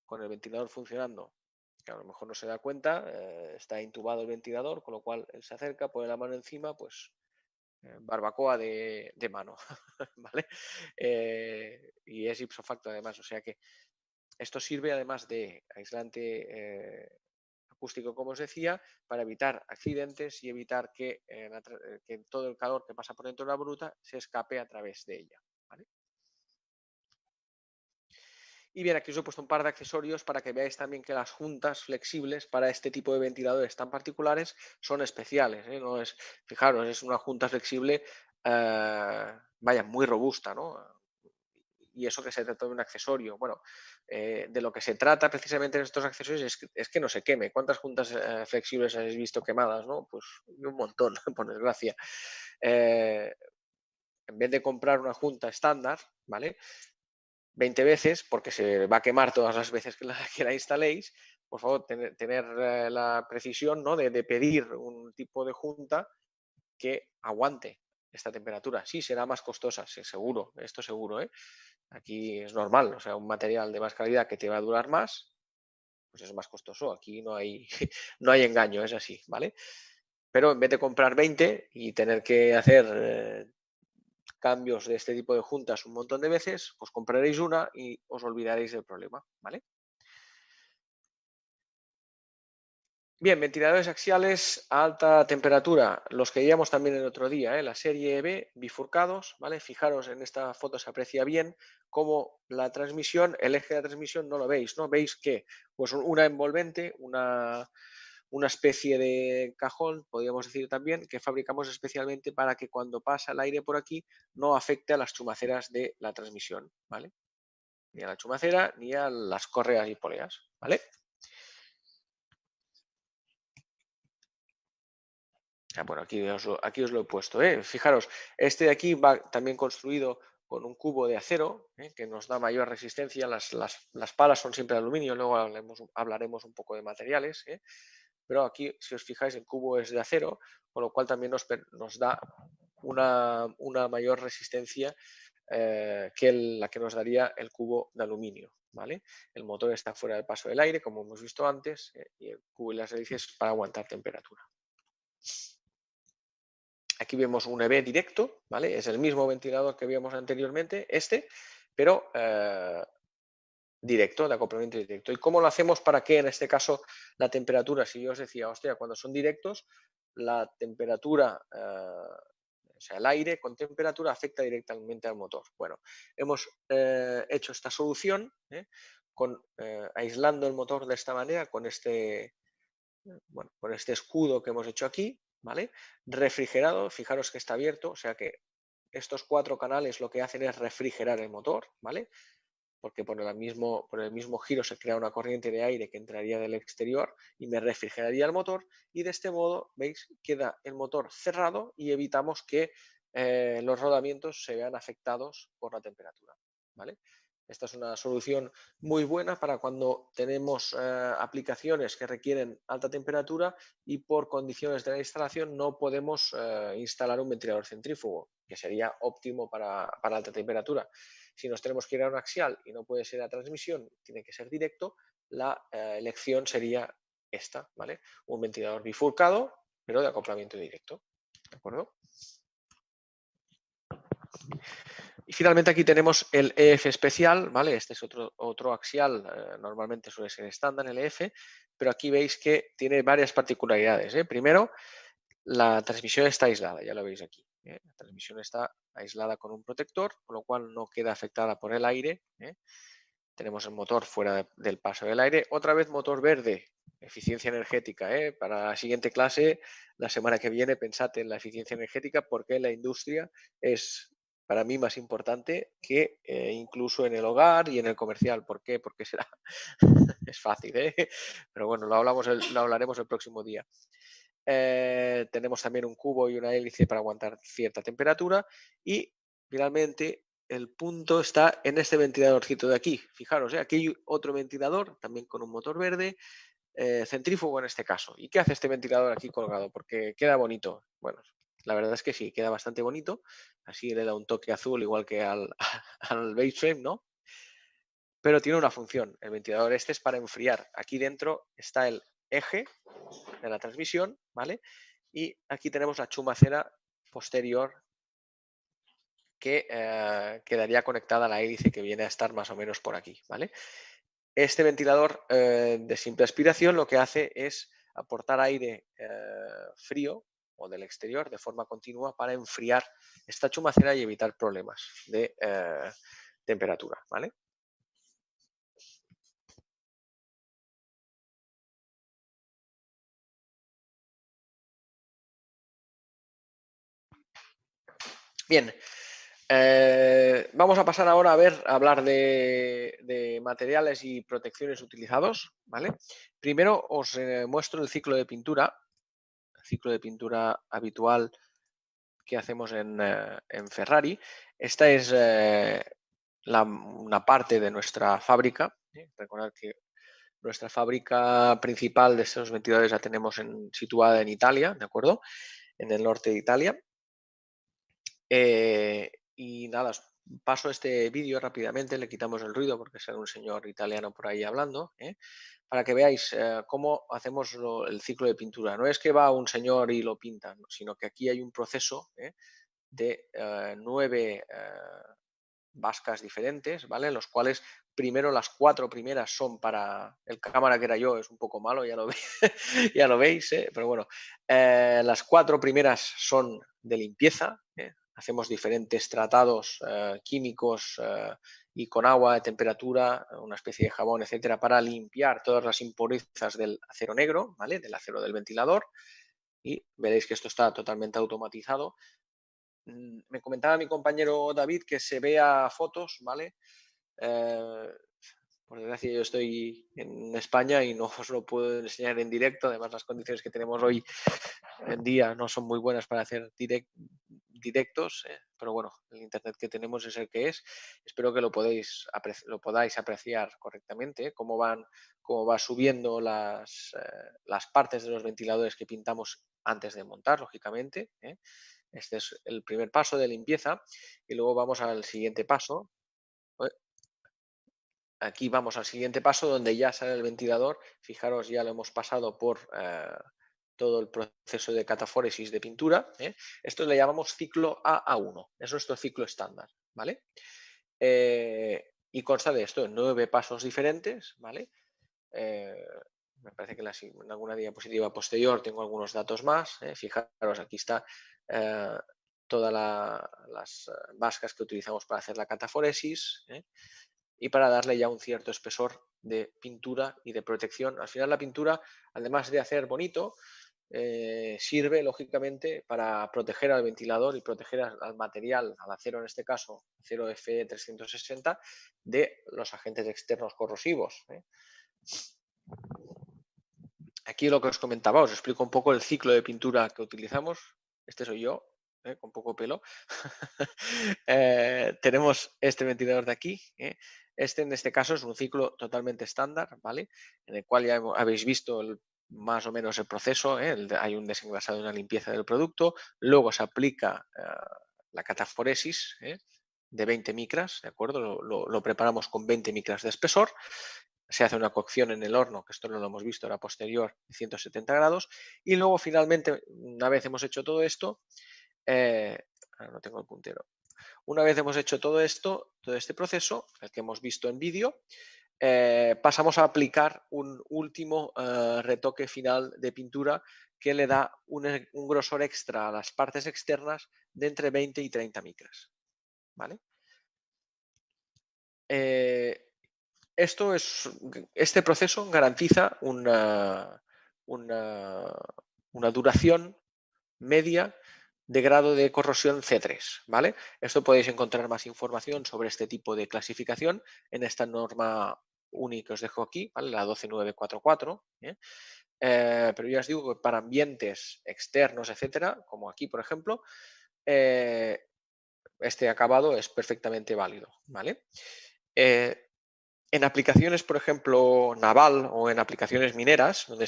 con el ventilador funcionando. Que a lo mejor no se da cuenta, está intubado el ventilador, con lo cual él se acerca, pone la mano encima, pues barbacoa de mano, ¿vale? Y es ipso facto además, o sea que esto sirve además de aislante acústico, como os decía, para evitar accidentes y evitar que todo el calor que pasa por dentro de la voluta se escape a través de ella, ¿vale? Y bien, aquí os he puesto un par de accesorios para que veáis también que las juntas flexibles para este tipo de ventiladores tan particulares son especiales, ¿eh? No es, fijaros, es una junta flexible, vaya, muy robusta, ¿no? Y eso que se trata de un accesorio. Bueno, de lo que se trata precisamente en estos accesorios es que no se queme. ¿Cuántas juntas flexibles habéis visto quemadas? ¿No? Pues un montón, por desgracia. En vez de comprar una junta estándar, ¿vale? 20 veces, porque se va a quemar todas las veces que la instaléis, por favor, tener la precisión, ¿no? de pedir un tipo de junta que aguante esta temperatura. Sí, será más costosa, sí, seguro, esto seguro, ¿eh? Aquí es normal, o sea, un material de más calidad que te va a durar más, pues es más costoso. Aquí no hay, no hay engaño, es así, ¿vale? Pero en vez de comprar 20 y tener que hacer cambios de este tipo de juntas un montón de veces, pues compraréis una y os olvidaréis del problema, ¿vale? Bien, ventiladores axiales a alta temperatura, los que veíamos también el otro día, la serie B, bifurcados, ¿vale? Fijaros, en esta foto se aprecia bien cómo la transmisión, el eje de la transmisión no lo veis, ¿no? Veis que pues una envolvente, una especie de cajón, podríamos decir también, que fabricamos especialmente para que cuando pasa el aire por aquí no afecte a las chumaceras de la transmisión, ¿vale? Ni a la chumacera ni a las correas y poleas, ¿vale? Bueno, aquí os lo he puesto. Fijaros, este de aquí va también construido con un cubo de acero, que nos da mayor resistencia. Las palas son siempre de aluminio, luego hablaremos un poco de materiales. Pero aquí, si os fijáis, el cubo es de acero, con lo cual también nos da una mayor resistencia que la que nos daría el cubo de aluminio. ¿Vale? El motor está fuera del paso del aire, como hemos visto antes, y el cubo y las hélices para aguantar temperatura. Aquí vemos un EV directo, ¿vale? Es el mismo ventilador que vimos anteriormente, pero directo, de acoplamiento directo. ¿Y cómo lo hacemos para que en este caso la temperatura, si yo os decía, hostia, cuando son directos, la temperatura, o sea, el aire con temperatura afecta directamente al motor? Bueno, hemos hecho esta solución aislando el motor de esta manera con con este escudo que hemos hecho aquí, ¿vale? Refrigerado, fijaros que está abierto, o sea que estos 4 canales lo que hacen es refrigerar el motor, ¿vale? Porque por el mismo giro se crea una corriente de aire que entraría del exterior y me refrigeraría el motor, y de este modo, veis, queda el motor cerrado y evitamos que los rodamientos se vean afectados por la temperatura, ¿vale? Esta es una solución muy buena para cuando tenemos aplicaciones que requieren alta temperatura y por condiciones de la instalación no podemos instalar un ventilador centrífugo, que sería óptimo para alta temperatura. Si nos tenemos que ir a un axial y no puede ser a transmisión, tiene que ser directo, la elección sería esta, ¿vale? Un ventilador bifurcado, pero de acoplamiento directo, ¿de acuerdo? Y finalmente aquí tenemos el EF especial, ¿vale? Este es otro axial, normalmente suele ser estándar el EF, pero aquí veis que tiene varias particularidades, ¿eh? Primero, la transmisión está aislada, ya lo veis aquí, ¿eh? La transmisión está aislada con un protector, con lo cual no queda afectada por el aire, ¿eh? Tenemos el motor fuera del paso del aire. Otra vez motor verde, eficiencia energética, ¿eh? Para la siguiente clase, la semana que viene, pensad en la eficiencia energética porque la industria es para mí más importante que incluso en el hogar y en el comercial. ¿Por qué? Porque será es fácil, ¿eh? Pero bueno, lo hablaremos el próximo día. Tenemos también un cubo y una hélice para aguantar cierta temperatura y finalmente el punto está en este ventiladorcito de aquí. Fijaros, aquí hay otro ventilador también con un motor verde, centrífugo en este caso. ¿Y qué hace este ventilador aquí colgado? Porque queda bonito. Bueno, la verdad es que sí, queda bastante bonito. Así le da un toque azul igual que al, al base frame, ¿no? Pero tiene una función. El ventilador este es para enfriar. Aquí dentro está el eje de la transmisión, ¿vale? Y aquí tenemos la chumacera posterior que quedaría conectada a la hélice que viene a estar más o menos por aquí, ¿vale? Este ventilador de simple aspiración lo que hace es aportar aire frío o del exterior de forma continua para enfriar esta chumacera y evitar problemas de temperatura, ¿vale? Bien, vamos a pasar ahora a hablar de materiales y protecciones utilizados, ¿vale? Primero os muestro el ciclo de pintura habitual que hacemos en Ferrari. Esta es una parte de nuestra fábrica. Recordad que nuestra fábrica principal de estos ventiladores la tenemos situada en Italia, ¿de acuerdo? En el norte de Italia. Y nada, os paso este vídeo rápidamente, le quitamos el ruido porque sale un señor italiano por ahí hablando, para que veáis cómo hacemos el ciclo de pintura. No es que va un señor y lo pinta, sino que aquí hay un proceso de 9 vascas diferentes, ¿vale? Los cuales primero las 4 primeras son para el cámara que era yo, es un poco malo, ya lo, ya lo veis, pero bueno, las 4 primeras son de limpieza, hacemos diferentes tratados químicos y con agua de temperatura, una especie de jabón, etcétera, para limpiar todas las impurezas del acero negro, ¿vale? Del acero del ventilador, y veréis que esto está totalmente automatizado. Me comentaba mi compañero David que se vea fotos, ¿vale? Por desgracia yo estoy en España y no os lo puedo enseñar en directo, además las condiciones que tenemos hoy en día no son muy buenas para hacer directos, pero bueno, el internet que tenemos es el que es. Espero que lo podáis apreciar correctamente, cómo va subiendo las partes de los ventiladores que pintamos antes de montar, lógicamente. Este es el primer paso de limpieza y luego vamos al siguiente paso. Aquí vamos al siguiente paso donde ya sale el ventilador. Fijaros, ya lo hemos pasado por todo el proceso de cataforesis de pintura. Esto le llamamos ciclo AA1. Es nuestro ciclo estándar, ¿vale? Y consta de esto en 9 pasos diferentes, ¿vale? Me parece que en alguna diapositiva posterior tengo algunos datos más. Fijaros, aquí está todas las vascas que utilizamos para hacer la cataforesis y para darle ya un cierto espesor de pintura y de protección. Al final la pintura, además de hacer bonito, sirve lógicamente para proteger al ventilador y proteger al material, al acero en este caso, acero Fe360, de los agentes externos corrosivos. Aquí lo que os comentaba, os explico un poco el ciclo de pintura que utilizamos. Este soy yo, con poco pelo. Tenemos este ventilador de aquí. Este en este caso es un ciclo totalmente estándar, ¿vale? En el cual ya habéis visto más o menos el proceso. Hay un desengrasado y una limpieza del producto. Luego se aplica la cataforesis de 20 micras, ¿de acuerdo? Lo preparamos con 20 micras de espesor. Se hace una cocción en el horno, que esto no lo hemos visto, era posterior, de 170 grados. Y luego finalmente, una vez hemos hecho todo esto, no tengo el puntero. Una vez hemos hecho todo esto, todo este proceso, el que hemos visto en vídeo, pasamos a aplicar un último retoque final de pintura que le da un grosor extra a las partes externas de entre 20 y 30 micras. ¿Vale? Este proceso garantiza una duración media de grado de corrosión C3, ¿vale? Esto podéis encontrar más información sobre este tipo de clasificación en esta norma UNI que os dejo aquí, ¿vale? La 12944. Pero ya os digo que para ambientes externos, etcétera, como aquí, por ejemplo, este acabado es perfectamente válido, ¿vale? En aplicaciones, por ejemplo, naval o en aplicaciones mineras, donde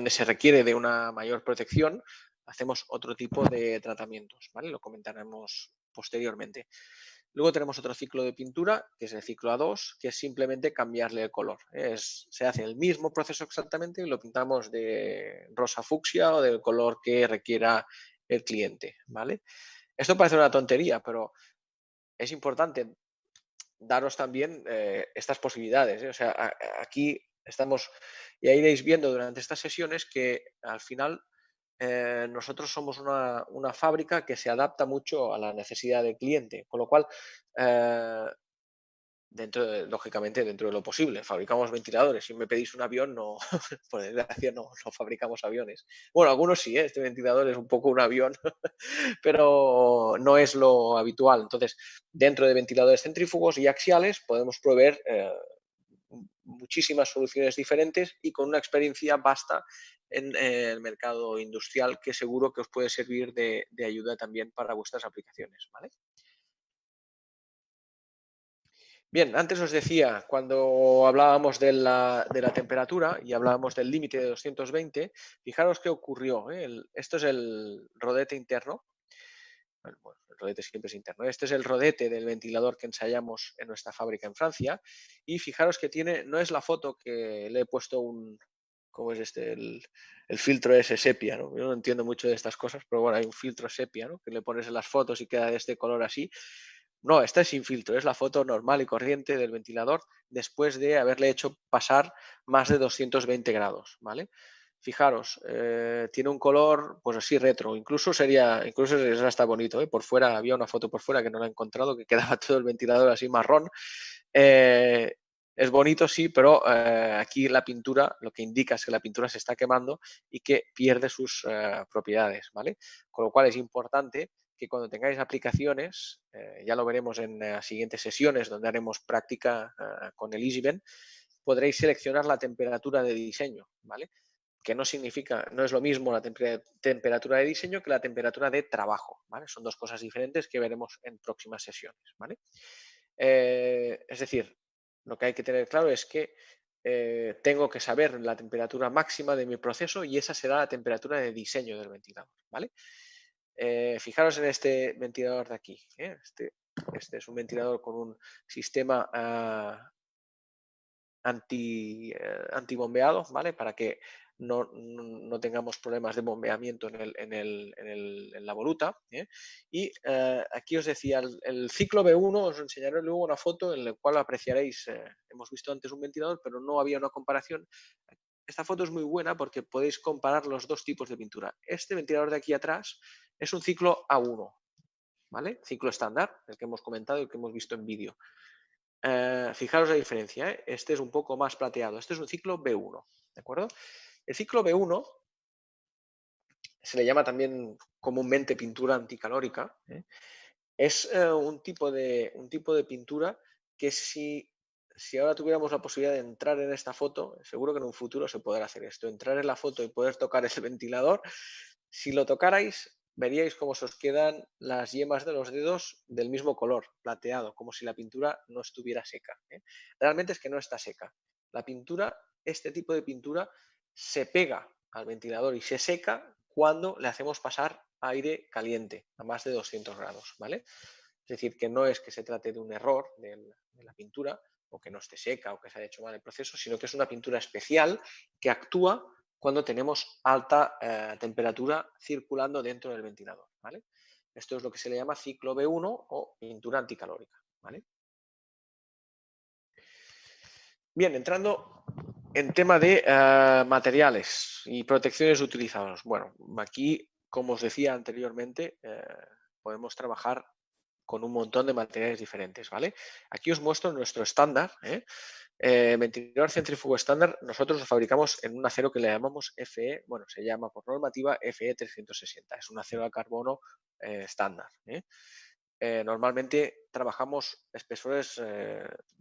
se requiere de una mayor protección, hacemos otro tipo de tratamientos, ¿vale? Lo comentaremos posteriormente. Luego tenemos otro ciclo de pintura, que es el ciclo A2, que es simplemente cambiarle el color. Se hace el mismo proceso exactamente y lo pintamos de rosa fucsia o del color que requiera el cliente, ¿vale? Esto parece una tontería, pero es importante daros también estas posibilidades. O sea, aquí estamos, ya iréis viendo durante estas sesiones que al final nosotros somos una fábrica que se adapta mucho a la necesidad del cliente, con lo cual, lógicamente, dentro de lo posible, fabricamos ventiladores. Si me pedís un avión, no, por desgracia, no fabricamos aviones. Bueno, algunos sí, este ventilador es un poco un avión, pero no es lo habitual. Entonces, dentro de ventiladores centrífugos y axiales podemos proveer muchísimas soluciones diferentes y con una experiencia vasta en el mercado industrial que seguro que os puede servir de ayuda también para vuestras aplicaciones, ¿vale? Bien, antes os decía, cuando hablábamos de la temperatura y hablábamos del límite de 220, fijaros qué ocurrió. Esto es el rodete interno. Bueno, el rodete siempre es interno. Este es el rodete del ventilador que ensayamos en nuestra fábrica en Francia. Y fijaros que tiene, no es la foto que le he puesto ¿cómo es este? El filtro ese sepia, ¿no? Yo no entiendo mucho de estas cosas, pero bueno, hay un filtro sepia, ¿no? Que le pones en las fotos y queda de este color así. No, esta es sin filtro, es la foto normal y corriente del ventilador después de haberle hecho pasar más de 220 grados, ¿vale? Fijaros, tiene un color pues así retro, incluso es hasta bonito, ¿eh? Por fuera, había una foto por fuera que no la he encontrado, que quedaba todo el ventilador así marrón. Es bonito, sí, pero aquí la pintura lo que indica es que la pintura se está quemando y que pierde sus propiedades, ¿vale? Con lo cual es importante que cuando tengáis aplicaciones, ya lo veremos en siguientes sesiones donde haremos práctica con el EasyVent, podréis seleccionar la temperatura de diseño, ¿vale? Que no significa, no es lo mismo la temperatura de diseño que la temperatura de trabajo, ¿vale? Son dos cosas diferentes que veremos en próximas sesiones, ¿vale? Es decir, lo que hay que tener claro es que tengo que saber la temperatura máxima de mi proceso y esa será la temperatura de diseño del ventilador, ¿vale? Fijaros en este ventilador de aquí. Este es un ventilador con un sistema antibombeado, ¿vale? Para que no tengamos problemas de bombeamiento en la voluta. Y aquí os decía, el ciclo B1, os enseñaré luego una foto en la cual apreciaréis, hemos visto antes un ventilador, pero no había una comparación. Esta foto es muy buena porque podéis comparar los dos tipos de pintura. Este ventilador de aquí atrás es un ciclo A1, ¿vale? Ciclo estándar, el que hemos comentado y el que hemos visto en vídeo. Fijaros la diferencia, ¿eh? Este es un poco más plateado, este es un ciclo B1, ¿de acuerdo? El ciclo B1 se le llama también comúnmente pintura anticalórica, ¿eh? Es un tipo de pintura que si ahora tuviéramos la posibilidad de entrar en esta foto, seguro que en un futuro se podrá hacer esto, entrar en la foto y poder tocar ese ventilador, Si lo tocarais, veríais cómo se os quedan las yemas de los dedos del mismo color, plateado, como si la pintura no estuviera seca. Realmente es que no está seca. La pintura, este tipo de pintura, se pega al ventilador y se seca cuando le hacemos pasar aire caliente a más de 200 grados, ¿vale? Es decir, que no es que se trate de un error de la pintura o que no esté seca o que se haya hecho mal el proceso, sino que es una pintura especial que actúa cuando tenemos alta temperatura circulando dentro del ventilador, ¿vale? Esto es lo que se le llama ciclo B1 o pintura anticalórica, ¿vale? Bien, entrando en tema de materiales y protecciones utilizados. Bueno, aquí, como os decía anteriormente, podemos trabajar con un montón de materiales diferentes, ¿vale? Aquí os muestro nuestro estándar, ventilador centrífugo estándar. Nosotros lo fabricamos en un acero que le llamamos FE, bueno, se llama por normativa FE 360, es un acero de carbono estándar. Normalmente trabajamos espesores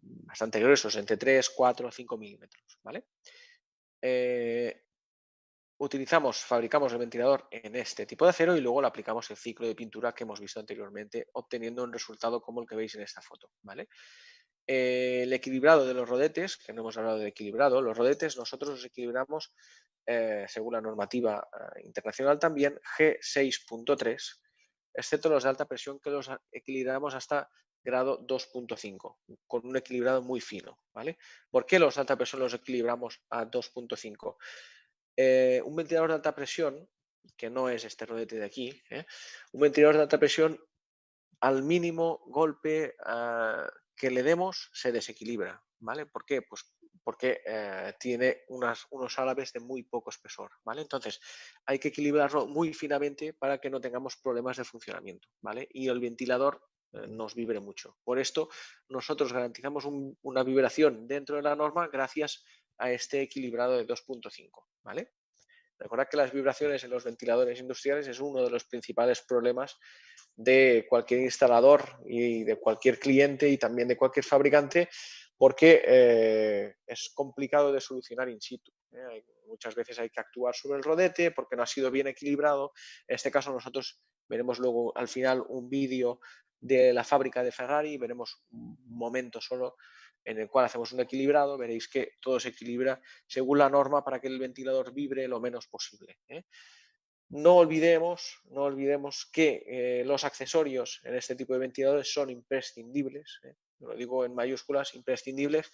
bastante gruesos, entre 3, 4, 5 milímetros, ¿vale? Fabricamos el ventilador en este tipo de acero y luego le aplicamos el ciclo de pintura que hemos visto anteriormente, obteniendo un resultado como el que veis en esta foto, ¿vale? El equilibrado de los rodetes, que no hemos hablado de equilibrado, los rodetes nosotros los equilibramos según la normativa internacional también G6.3, excepto los de alta presión que los equilibramos hasta grado 2.5, con un equilibrado muy fino, ¿vale? ¿Por qué los de alta presión los equilibramos a 2.5? Un ventilador de alta presión, que no es este rodete de aquí, un ventilador de alta presión al mínimo golpe que le demos se desequilibra, ¿vale? ¿Por qué? Pues porque tiene unos álabes de muy poco espesor, ¿vale? Entonces hay que equilibrarlo muy finamente para que no tengamos problemas de funcionamiento, ¿vale? Y el ventilador nos vibre mucho. Por esto nosotros garantizamos una vibración dentro de la norma gracias a este equilibrado de 2.5, ¿vale? Recordad que las vibraciones en los ventiladores industriales es uno de los principales problemas de cualquier instalador y de cualquier cliente y también de cualquier fabricante, porque es complicado de solucionar in situ. Muchas veces hay que actuar sobre el rodete porque no ha sido bien equilibrado. En este caso nosotros veremos luego al final un vídeo de la fábrica de Ferrari, veremos un momento solo en el cual hacemos un equilibrado, veréis que todo se equilibra según la norma para que el ventilador vibre lo menos posible. No olvidemos que los accesorios en este tipo de ventiladores son imprescindibles, lo digo en mayúsculas, imprescindibles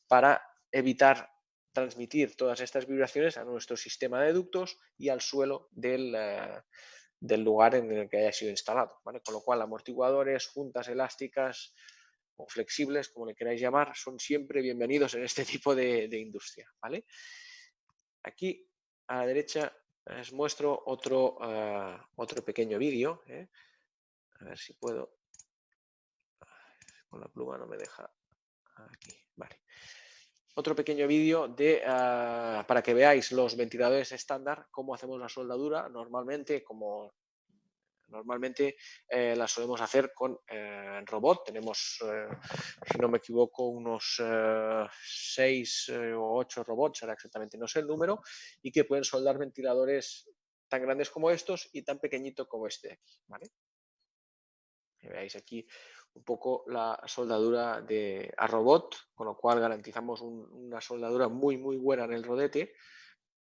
para evitar transmitir todas estas vibraciones a nuestro sistema de ductos y al suelo del lugar en el que haya sido instalado, ¿vale? Con lo cual, amortiguadores, juntas elásticas o flexibles, como le queráis llamar, son siempre bienvenidos en este tipo de industria, ¿vale? Aquí a la derecha os muestro otro pequeño vídeo. A ver si puedo. Con la pluma no me deja. Aquí, vale. Otro pequeño vídeo para que veáis los ventiladores estándar, cómo hacemos la soldadura. Normalmente la solemos hacer con robot. Tenemos, si no me equivoco, unos 6 o 8 robots, ahora exactamente no sé el número, y que pueden soldar ventiladores tan grandes como estos y tan pequeñito como este de aquí, ¿vale? Que veáis aquí un poco la soldadura a robot, con lo cual garantizamos una soldadura muy, muy buena en el rodete.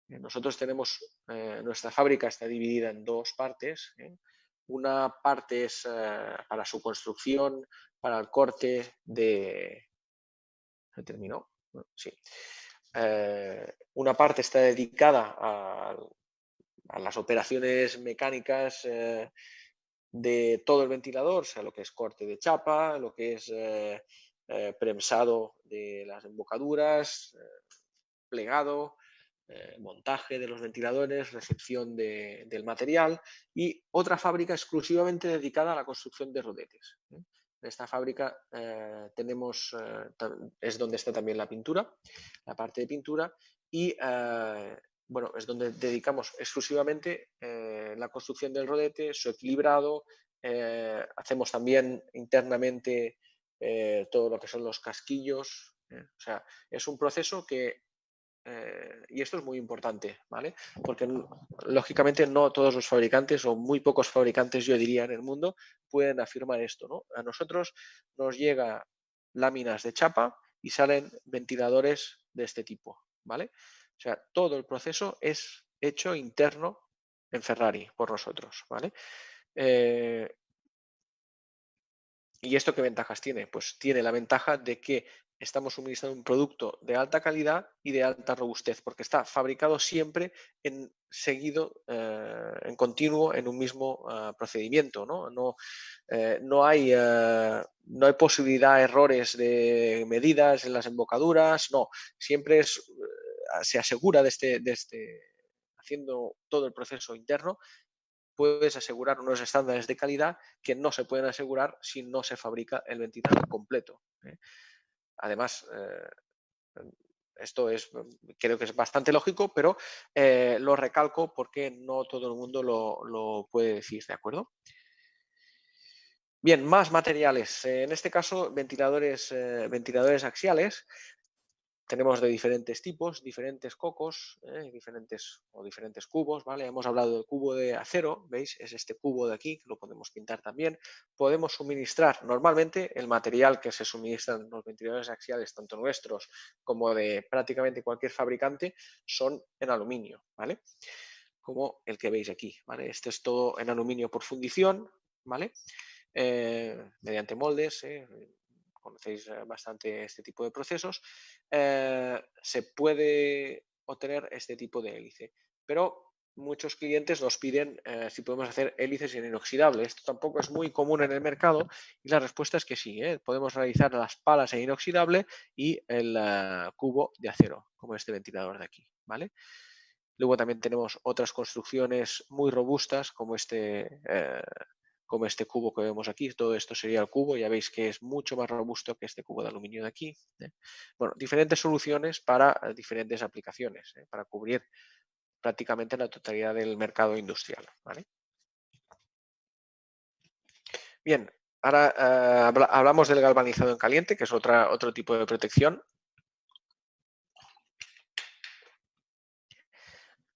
Nosotros tenemos, nuestra fábrica está dividida en dos partes. Una parte es para su construcción, para el corte de... ¿Se terminó? Sí. Una parte está dedicada a las operaciones mecánicas de todo el ventilador, o sea, lo que es corte de chapa, lo que es premsado de las embocaduras, plegado, montaje de los ventiladores, recepción del material y otra fábrica exclusivamente dedicada a la construcción de rodetes. En esta fábrica es donde está también la pintura, la parte de pintura y bueno, es donde dedicamos exclusivamente la construcción del rodete, su equilibrado, hacemos también internamente todo lo que son los casquillos, o sea, es un proceso que y esto es muy importante, ¿vale? Porque lógicamente no todos los fabricantes o muy pocos fabricantes, yo diría, en el mundo pueden afirmar esto, ¿no? A nosotros nos llega láminas de chapa y salen ventiladores de este tipo, ¿vale? O sea, todo el proceso es hecho interno en Ferrari por nosotros, ¿vale? ¿Y esto qué ventajas tiene? Pues tiene la ventaja de que estamos suministrando un producto de alta calidad y de alta robustez, porque está fabricado siempre en seguido, en continuo, en un mismo procedimiento, ¿no? No hay posibilidad de errores de medidas en las embocaduras, no, siempre se asegura haciendo todo el proceso interno, puedes asegurar unos estándares de calidad que no se pueden asegurar si no se fabrica el ventilador completo. Además, esto creo que es bastante lógico, pero lo recalco porque no todo el mundo lo puede decir, ¿de acuerdo? Bien, más materiales. En este caso, ventiladores axiales. Tenemos de diferentes tipos, diferentes cocos, diferentes cubos, ¿vale? Hemos hablado del cubo de acero, ¿veis? Es este cubo de aquí, que lo podemos pintar también. Podemos suministrar, normalmente, el material que se suministran los ventiladores axiales, tanto nuestros como de prácticamente cualquier fabricante, son en aluminio, ¿vale? Como el que veis aquí, ¿vale? Este es todo en aluminio por fundición, ¿vale? Mediante moldes, conocéis bastante este tipo de procesos, se puede obtener este tipo de hélice. Pero muchos clientes nos piden si podemos hacer hélices en inoxidable. Esto tampoco es muy común en el mercado y la respuesta es que sí. Podemos realizar las palas en inoxidable y el cubo de acero, como este ventilador de aquí, ¿vale? Luego también tenemos otras construcciones muy robustas como este cubo que vemos aquí. Todo esto sería el cubo, ya veis que es mucho más robusto que este cubo de aluminio de aquí. Bueno, diferentes soluciones para diferentes aplicaciones, para cubrir prácticamente la totalidad del mercado industrial, ¿vale? Bien, ahora hablamos del galvanizado en caliente, que es otro tipo de protección.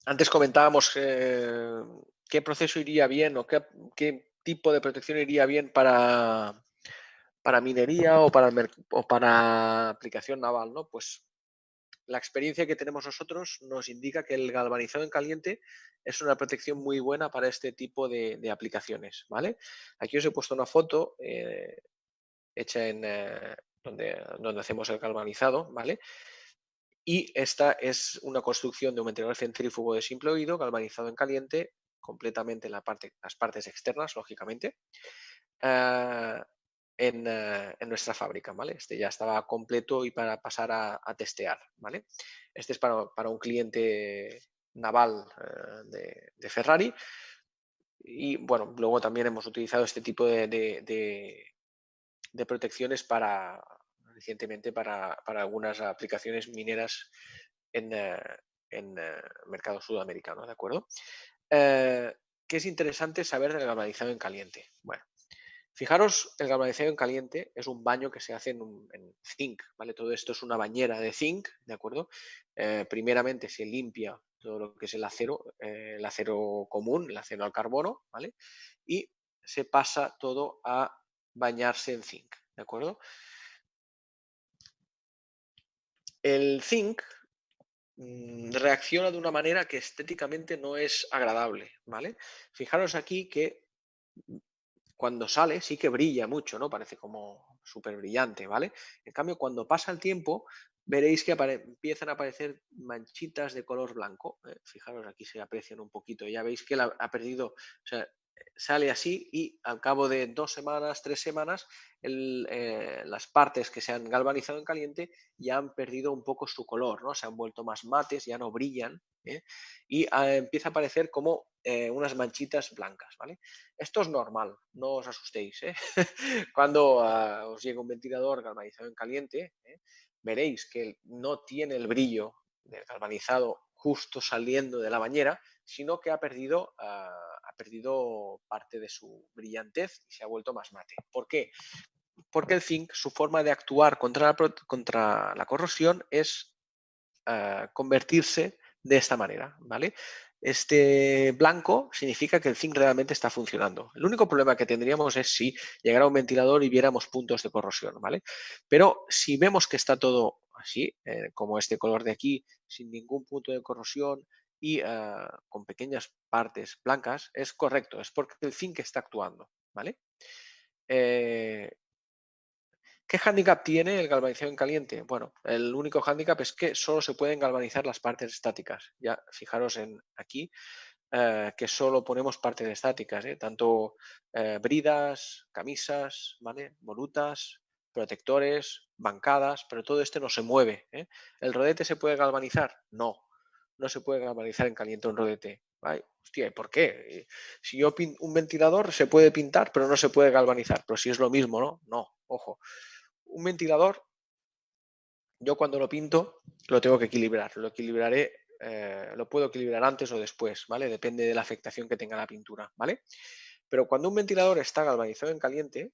Antes comentábamos qué proceso iría bien o qué tipo de protección iría bien para minería o para aplicación naval, ¿no? Pues la experiencia que tenemos nosotros nos indica que el galvanizado en caliente es una protección muy buena para este tipo de aplicaciones, ¿vale? Aquí os he puesto una foto hecha en donde hacemos el galvanizado, ¿vale? Y esta es una construcción de un ventilador centrífugo de simple oído galvanizado en caliente, completamente las partes externas, lógicamente, eh, en nuestra fábrica, ¿vale? Este ya estaba completo y para pasar a testear, ¿vale? Este es para un cliente naval de Ferrari y, bueno, luego también hemos utilizado este tipo de protecciones recientemente para algunas aplicaciones mineras en mercado sudamericano, ¿de acuerdo? ¿Qué es interesante saber del galvanizado en caliente? Bueno, fijaros, el galvanizado en caliente es un baño que se hace en zinc, ¿vale? Todo esto es una bañera de zinc, ¿de acuerdo? Primeramente se limpia todo lo que es el acero común, el acero al carbono, ¿vale? Y se pasa todo a bañarse en zinc, ¿de acuerdo? El zinc reacciona de una manera que estéticamente no es agradable, ¿vale? Fijaros aquí que cuando sale sí que brilla mucho, ¿no? Parece como súper brillante, ¿vale? En cambio, cuando pasa el tiempo, veréis que empiezan a aparecer manchitas de color blanco. Fijaros, aquí se aprecian un poquito. Ya veis que ha perdido, o sea, sale así y al cabo de 2 semanas, 3 semanas, las partes que se han galvanizado en caliente ya han perdido un poco su color, ¿no? Se han vuelto más mates, ya no brillan, y empieza a aparecer como unas manchitas blancas, ¿vale? Esto es normal, no os asustéis. Cuando os llega un ventilador galvanizado en caliente, veréis que no tiene el brillo del galvanizado justo saliendo de la bañera, sino que ha perdido parte de su brillantez y se ha vuelto más mate. ¿Por qué? Porque el zinc, su forma de actuar contra la corrosión es convertirse de esta manera, ¿vale? Este blanco significa que el zinc realmente está funcionando. El único problema que tendríamos es si llegara un ventilador y viéramos puntos de corrosión, ¿vale? Pero si vemos que está todo así, como este color de aquí, sin ningún punto de corrosión y con pequeñas partes blancas, es correcto, es porque el zinc está actuando, ¿vale? ¿Qué hándicap tiene el galvanizado en caliente? Bueno, el único hándicap es que solo se pueden galvanizar las partes estáticas. Ya fijaros en aquí que solo ponemos partes estáticas, tanto bridas, camisas, ¿vale? Volutas, protectores, bancadas, pero todo esto no se mueve. ¿El rodete se puede galvanizar? No, no se puede galvanizar en caliente un rodete. Ay, hostia, ¿y por qué? Si yo pinto un ventilador se puede pintar, pero no se puede galvanizar. Pero si es lo mismo, ¿no? No, ojo. Un ventilador, yo cuando lo pinto, lo tengo que equilibrar. Lo equilibraré, lo puedo equilibrar antes o después, ¿vale? Depende de la afectación que tenga la pintura, ¿vale? Pero cuando un ventilador está galvanizado en caliente,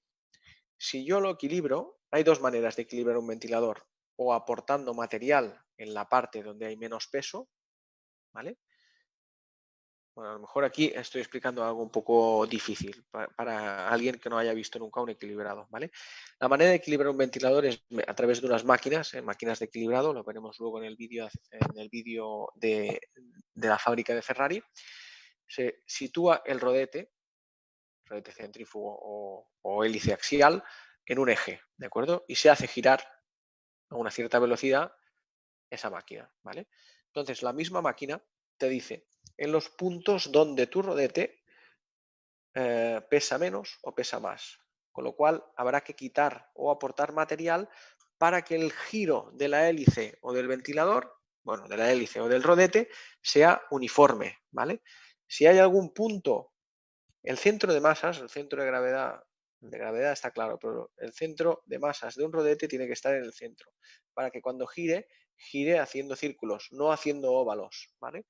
si yo lo equilibro, hay dos maneras de equilibrar un ventilador. O aportando material en la parte donde hay menos peso, ¿vale? Bueno, a lo mejor aquí estoy explicando algo un poco difícil para alguien que no haya visto nunca un equilibrado, ¿vale? La manera de equilibrar un ventilador es a través de unas máquinas, máquinas de equilibrado, lo veremos luego en el vídeo de la fábrica de Ferrari. Se sitúa el rodete centrífugo o hélice axial en un eje, ¿de acuerdo? Y se hace girar a una cierta velocidad esa máquina, ¿vale? Entonces, la misma máquina te dice en los puntos donde tu rodete pesa menos o pesa más. Con lo cual habrá que quitar o aportar material para que el giro de la hélice o del ventilador, bueno, de la hélice o del rodete, sea uniforme, ¿vale? Si hay algún punto, el centro de masas, el centro de gravedad está claro, pero el centro de masas de un rodete tiene que estar en el centro, para que cuando gire, gire haciendo círculos, no haciendo óvalos, ¿vale?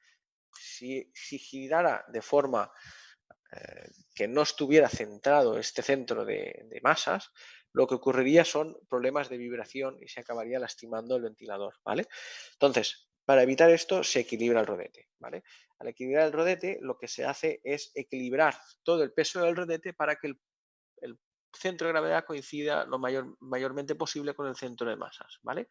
Si girara de forma que no estuviera centrado este centro de masas, lo que ocurriría son problemas de vibración y se acabaría lastimando el ventilador, ¿vale? Entonces, para evitar esto, se equilibra el rodete, ¿vale? Al equilibrar el rodete, lo que se hace es equilibrar todo el peso del rodete para que el centro de gravedad coincida lo mayormente posible con el centro de masas, ¿vale?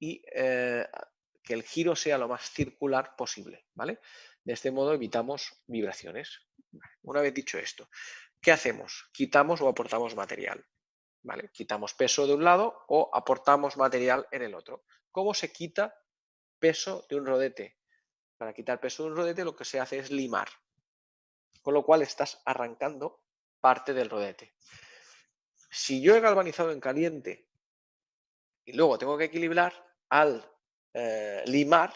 Y que el giro sea lo más circular posible, ¿vale? De este modo evitamos vibraciones. Una vez dicho esto, ¿qué hacemos? Quitamos o aportamos material, ¿vale? Quitamos peso de un lado o aportamos material en el otro. ¿Cómo se quita peso de un rodete? Para quitar peso de un rodete lo que se hace es limar, con lo cual estás arrancando parte del rodete. Si yo he galvanizado en caliente y luego tengo que equilibrar, al limar,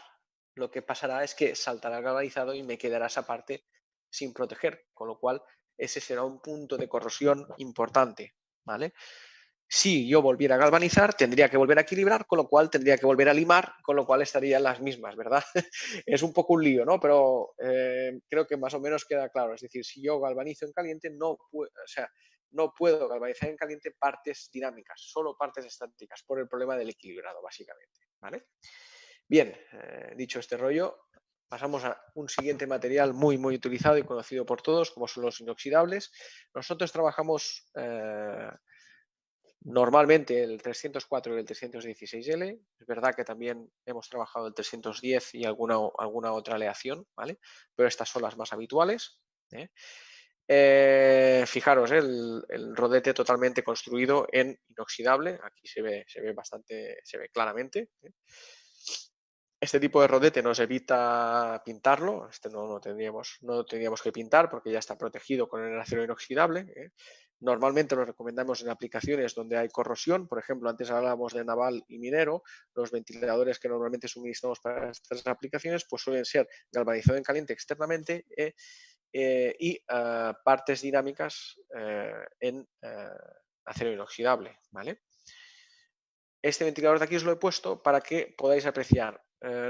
lo que pasará es que saltará el galvanizado y me quedará esa parte sin proteger, con lo cual ese será un punto de corrosión importante, ¿vale? Si yo volviera a galvanizar, tendría que volver a equilibrar, con lo cual tendría que volver a limar, con lo cual estarían las mismas, ¿verdad? Es un poco un lío, ¿no? Pero creo que más o menos queda claro. Es decir, si yo galvanizo en caliente, no puedo galvanizar en caliente partes dinámicas, solo partes estáticas, por el problema del equilibrado, básicamente, ¿vale? Bien, dicho este rollo, pasamos a un siguiente material muy, muy utilizado y conocido por todos, como son los inoxidables. Nosotros trabajamos normalmente el 304 y el 316L. Es verdad que también hemos trabajado el 310 y alguna otra aleación, ¿vale? Pero estas son las más habituales. Fijaros, el rodete totalmente construido en inoxidable. Aquí se ve bastante, se ve claramente. Este tipo de rodete nos evita pintarlo, este no tendríamos que pintar porque ya está protegido con el acero inoxidable. Normalmente lo recomendamos en aplicaciones donde hay corrosión, por ejemplo, antes hablábamos de naval y minero, los ventiladores que normalmente suministramos para estas aplicaciones pues suelen ser galvanizado en caliente externamente y partes dinámicas en acero inoxidable, ¿vale? Este ventilador de aquí os lo he puesto para que podáis apreciar.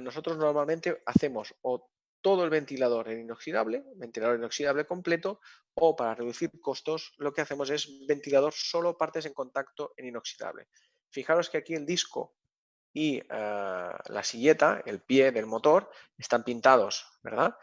Nosotros normalmente hacemos o todo el ventilador ventilador inoxidable completo, o para reducir costos lo que hacemos es ventilador solo partes en contacto en inoxidable. Fijaros que aquí el disco y la silleta, el pie del motor, están pintados, ¿verdad?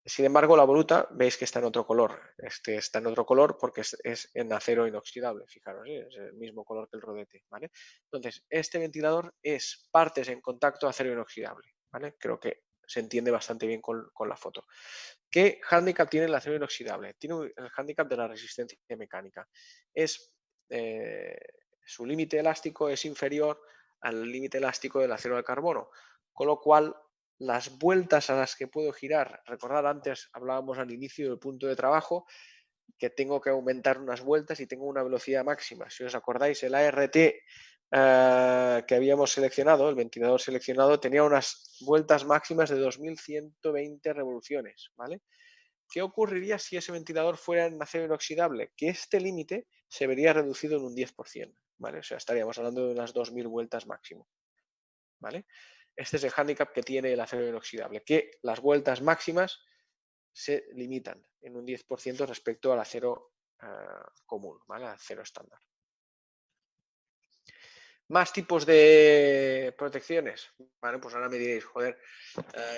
Sin embargo, la voluta veis que está en otro color. Este está en otro color porque es en acero inoxidable, fijaros, es el mismo color que el rodete, ¿vale? Entonces, este ventilador es partes en contacto acero inoxidable, ¿vale? Creo que se entiende bastante bien con la foto. ¿Qué hándicap tiene el acero inoxidable? Tiene el hándicap de la resistencia mecánica. Es, eh, Su límite elástico es inferior al límite elástico del acero de carbono, con lo cual las vueltas a las que puedo girar, recordad antes hablábamos al inicio del punto de trabajo que tengo que aumentar unas vueltas y tengo una velocidad máxima. Si os acordáis, el ART que habíamos seleccionado, el ventilador seleccionado, tenía unas vueltas máximas de 2120 revoluciones, ¿vale? ¿Qué ocurriría si ese ventilador fuera en acero inoxidable? Que este límite se vería reducido en un 10%, ¿vale? O sea, estaríamos hablando de unas 2000 vueltas máximo, ¿vale? Este es el hándicap que tiene el acero inoxidable, que las vueltas máximas se limitan en un 10% respecto al acero común, ¿vale? Al acero estándar. Más tipos de protecciones. Vale, pues ahora me diréis, joder,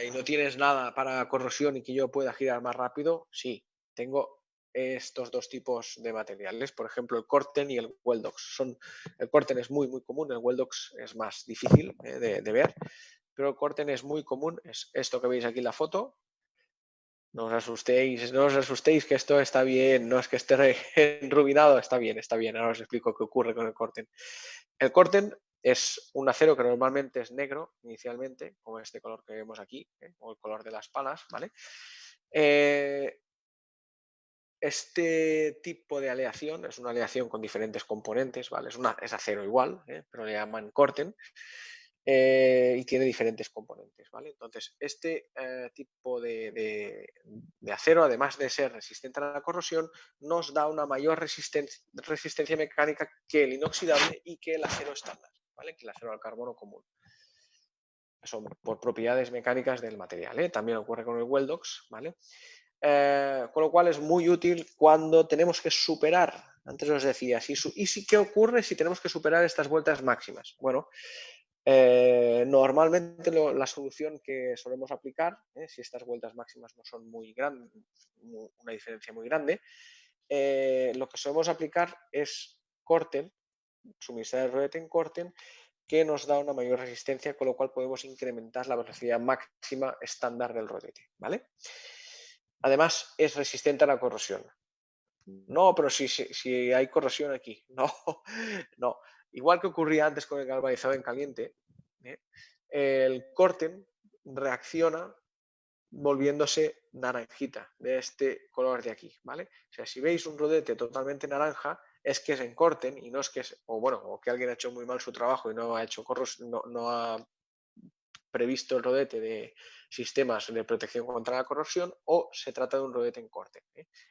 ¿y no tienes nada para corrosión y que yo pueda girar más rápido? Sí, tengo estos dos tipos de materiales, por ejemplo el Corten y el Weldox. El Corten es muy común, el Weldox es más difícil de ver, pero el Corten es muy común, es esto que veis aquí en la foto. No os asustéis, no os asustéis que esto está bien, no es que esté enrubinado, está bien, ahora os explico qué ocurre con el Corten. El Corten es un acero que normalmente es negro inicialmente, como este color que vemos aquí, o el color de las palas, ¿vale? Este tipo de aleación es una aleación con diferentes componentes, ¿vale? Es acero igual, pero le llaman Corten. Y tiene diferentes componentes, ¿vale? Entonces, este tipo de acero, además de ser resistente a la corrosión, nos da una mayor resistencia mecánica que el inoxidable y que el acero estándar, ¿vale? Que el acero al carbono común. Son por propiedades mecánicas del material, ¿eh? También ocurre con el Weldox, ¿vale? Con lo cual es muy útil cuando tenemos que superar, antes os decía, ¿qué ocurre si tenemos que superar estas vueltas máximas? Bueno, normalmente la solución que solemos aplicar, si estas vueltas máximas no son muy grandes, una diferencia muy grande, lo que solemos aplicar es Corten, suministrar el rodete en Corten, que nos da una mayor resistencia, con lo cual podemos incrementar la velocidad máxima estándar del rodete, ¿vale? Además, es resistente a la corrosión. No, pero si hay corrosión aquí. No, no. Igual que ocurría antes con el galvanizado en caliente, el Corten reacciona volviéndose naranjita, de este color de aquí, ¿vale? O sea, si veis un rodete totalmente naranja, es que es en Corten y no es que es, o que alguien ha hecho muy mal su trabajo y no ha hecho no ha previsto el rodete de sistemas de protección contra la corrosión, o se trata de un rodete en Corten.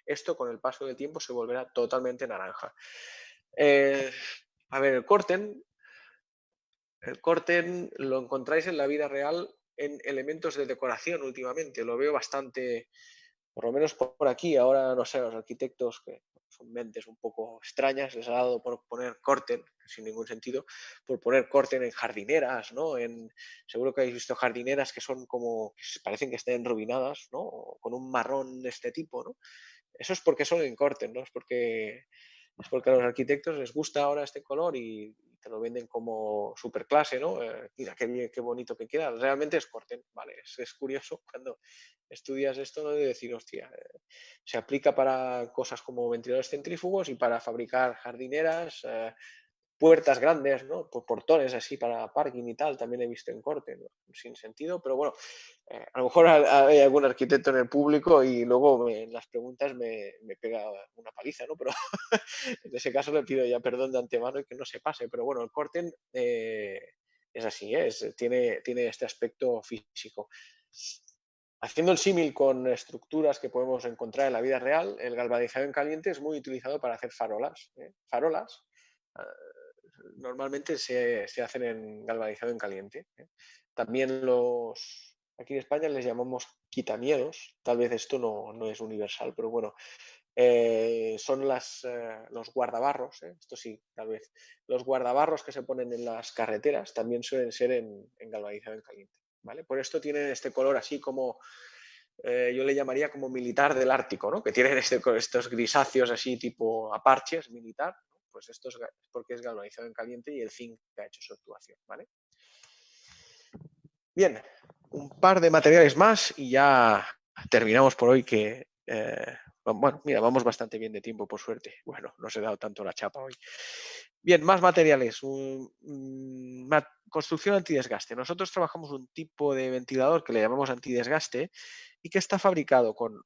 Esto con el paso del tiempo se volverá totalmente naranja. A ver, el Corten lo encontráis en la vida real en elementos de decoración últimamente. Lo veo bastante, por lo menos por aquí. Ahora, no sé, los arquitectos que son mentes un poco extrañas, les ha dado por poner Corten, sin ningún sentido, por poner Corten en jardineras, ¿no? Seguro que habéis visto jardineras que son como, que parecen que estén enrubinadas, ¿no? Con un marrón de este tipo, ¿no? Eso es porque son en Corten, ¿no? Es porque a los arquitectos les gusta ahora este color y te lo venden como superclase, ¿no? Mira qué bonito que queda. Realmente es Corten, ¿vale? Es curioso cuando estudias esto, ¿no? De decir, hostia, se aplica para cosas como ventiladores centrífugos y para fabricar jardineras, puertas grandes, ¿no? Portones así para parking y tal, también he visto en Corten, ¿no? Sin sentido, pero bueno, a lo mejor hay algún arquitecto en el público y luego en las preguntas me pega una paliza, ¿no? Pero en ese caso le pido ya perdón de antemano y que no se pase, pero bueno, el Corten es así, tiene este aspecto físico. Haciendo el símil con estructuras que podemos encontrar en la vida real, el galvanizado en caliente es muy utilizado para hacer farolas. Farolas normalmente se hacen en galvanizado en caliente. También aquí en España les llamamos quitamiedos. Tal vez esto no es universal, pero bueno, son los guardabarros, esto sí, tal vez. Los guardabarros que se ponen en las carreteras también suelen ser en galvanizado en caliente, ¿vale? Por esto tienen este color así como, yo le llamaría como militar del Ártico, ¿no? Que tienen estos grisáceos así tipo aparches militar, ¿no? Pues esto es porque es galvanizado en caliente y el zinc que ha hecho su actuación, ¿vale? Bien, un par de materiales más y ya terminamos por hoy que, bueno, mira, vamos bastante bien de tiempo por suerte. Bueno, no se ha dado tanto la chapa hoy. Bien, más materiales. Construcción antidesgaste. Nosotros trabajamos un tipo de ventilador que le llamamos antidesgaste y que está fabricado con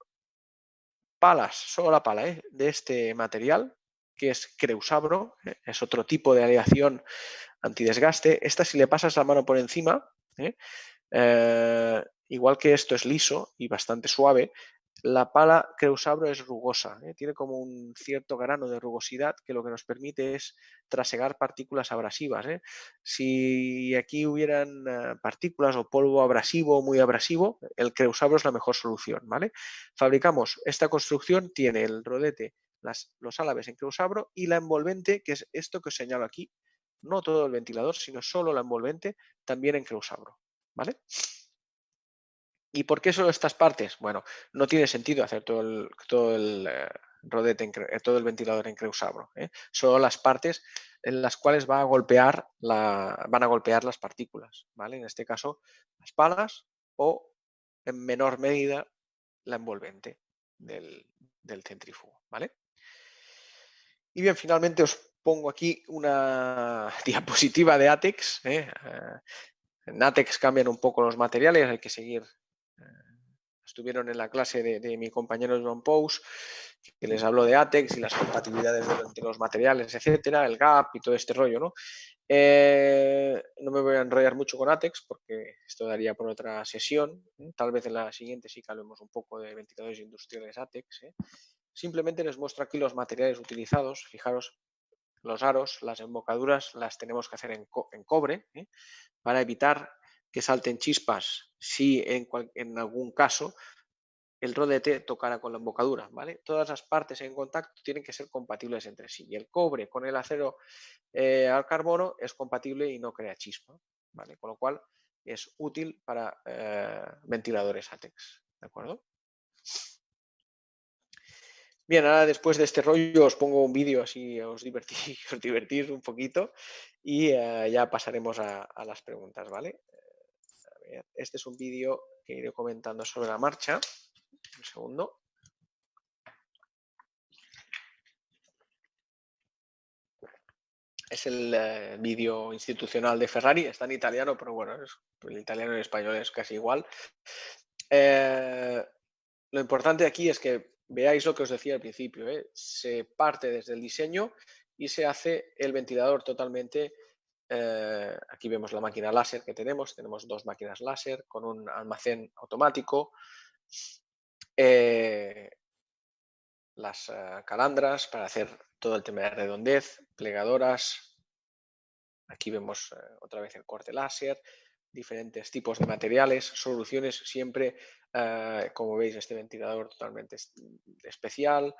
palas, solo la pala, de este material, que es Creusabro, es otro tipo de aleación antidesgaste. Esta, si le pasas la mano por encima, igual que esto es liso y bastante suave, la pala Creusabro es rugosa, tiene como un cierto grano de rugosidad que lo que nos permite es trasegar partículas abrasivas. Si aquí hubieran partículas o polvo abrasivo, muy abrasivo, el Creusabro es la mejor solución, ¿vale? Fabricamos esta construcción, tiene el rodete, los álabes en Creusabro y la envolvente, que es esto que os señalo aquí, no todo el ventilador, sino solo la envolvente, también en Creusabro, ¿vale? ¿Y por qué solo estas partes? Bueno, no tiene sentido hacer todo el rodete, todo el ventilador en Creusabro, Solo las partes en las cuales van a golpear las partículas, ¿vale? En este caso, las palas o, en menor medida, la envolvente del centrífugo, ¿vale? Y bien, finalmente os pongo aquí una diapositiva de ATEX. En ATEX cambian un poco los materiales, hay que seguir. Estuvieron en la clase de mi compañero John Pous, que les habló de ATEX y las compatibilidades de los materiales, etcétera, el gap y todo este rollo, ¿no? No me voy a enrollar mucho con ATEX porque esto daría por otra sesión. Tal vez en la siguiente sí que hablemos un poco de ventiladores industriales ATEX. Simplemente les muestro aquí los materiales utilizados. Fijaros, los aros, las embocaduras las tenemos que hacer en cobre, para evitar que salten chispas si en algún caso el rodete tocara con la embocadura, ¿vale? Todas las partes en contacto tienen que ser compatibles entre sí y el cobre con el acero al carbono es compatible y no crea chispa, ¿vale? Con lo cual es útil para ventiladores ATEX, ¿de acuerdo? Bien, ahora después de este rollo os pongo un vídeo así os divertís un poquito y ya pasaremos a las preguntas, ¿vale? A ver, este es un vídeo que iré comentando sobre la marcha. Un segundo. Es el vídeo institucional de Ferrari, está en italiano, pero bueno, el italiano y el español es casi igual. Lo importante aquí es que veáis lo que os decía al principio, se parte desde el diseño y se hace el ventilador totalmente. Aquí vemos la máquina láser que tenemos 2 máquinas láser con un almacén automático, las calandras para hacer todo el tema de redondez, plegadoras. Aquí vemos otra vez el corte láser, diferentes tipos de materiales, soluciones siempre, como veis, este ventilador totalmente especial,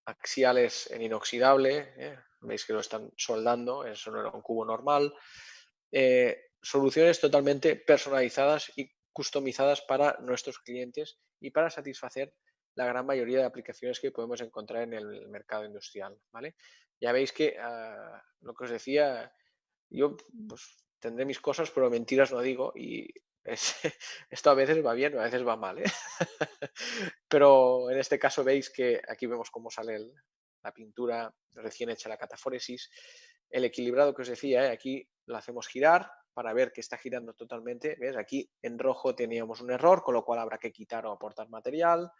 axiales en inoxidable, veis que lo están soldando, eso no era un cubo normal. Soluciones totalmente personalizadas y customizadas para nuestros clientes y para satisfacer la gran mayoría de aplicaciones que podemos encontrar en el mercado industrial, ¿vale? Ya veis que lo que os decía, yo pues, tendré mis cosas, pero mentiras no digo y esto a veces va bien, a veces va mal, Pero en este caso veis que aquí vemos cómo sale la pintura recién hecha, la catafóresis. El equilibrado que os decía, aquí lo hacemos girar para ver que está girando totalmente. ¿Ves? Aquí en rojo teníamos un error, con lo cual habrá que quitar o aportar material.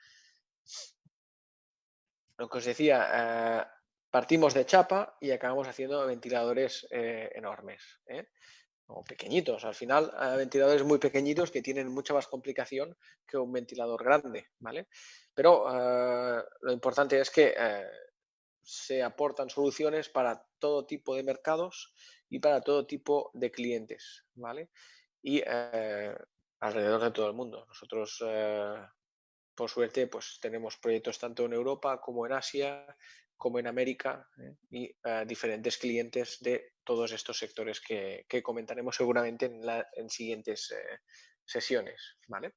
Lo que os decía, partimos de chapa y acabamos haciendo ventiladores enormes, o pequeñitos. Al final, ventiladores muy pequeñitos que tienen mucha más complicación que un ventilador grande, ¿vale? Pero lo importante es que se aportan soluciones para todo tipo de mercados y para todo tipo de clientes, ¿vale? Y alrededor de todo el mundo. Nosotros por suerte, pues tenemos proyectos tanto en Europa como en Asia, como en América, y diferentes clientes de todos estos sectores que comentaremos seguramente en siguientes sesiones, ¿vale?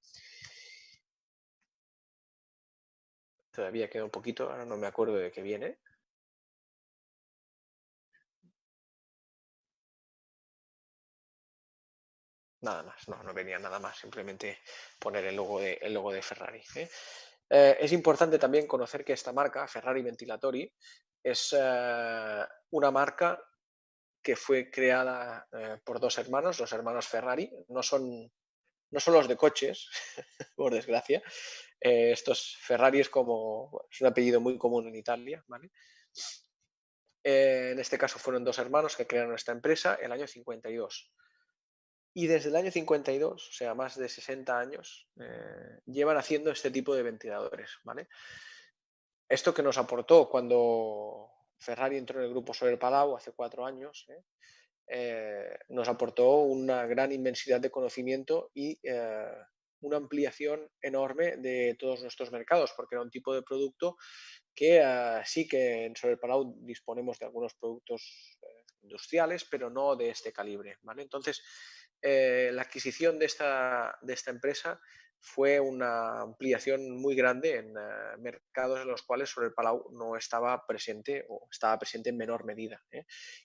Todavía queda un poquito, ahora no me acuerdo de qué viene. Nada más, no venía nada más, simplemente poner el logo de Ferrari. Es importante también conocer que esta marca, Ferrari Ventilatori, es una marca que fue creada por dos hermanos, los hermanos Ferrari. No son los de coches, por desgracia. Estos Ferrari es un apellido muy común en Italia, ¿vale? En este caso fueron dos hermanos que crearon esta empresa en el año 52. Y desde el año 52, o sea, más de 60 años, llevan haciendo este tipo de ventiladores, ¿vale? Esto que nos aportó cuando Ferrari entró en el grupo Soler Palau hace 4 años, nos aportó una gran inmensidad de conocimiento y una ampliación enorme de todos nuestros mercados, porque era un tipo de producto que sí que en Soler Palau disponemos de algunos productos industriales, pero no de este calibre, ¿vale? Entonces, la adquisición de esta empresa fue una ampliación muy grande en mercados en los cuales Soler Palau no estaba presente o estaba presente en menor medida.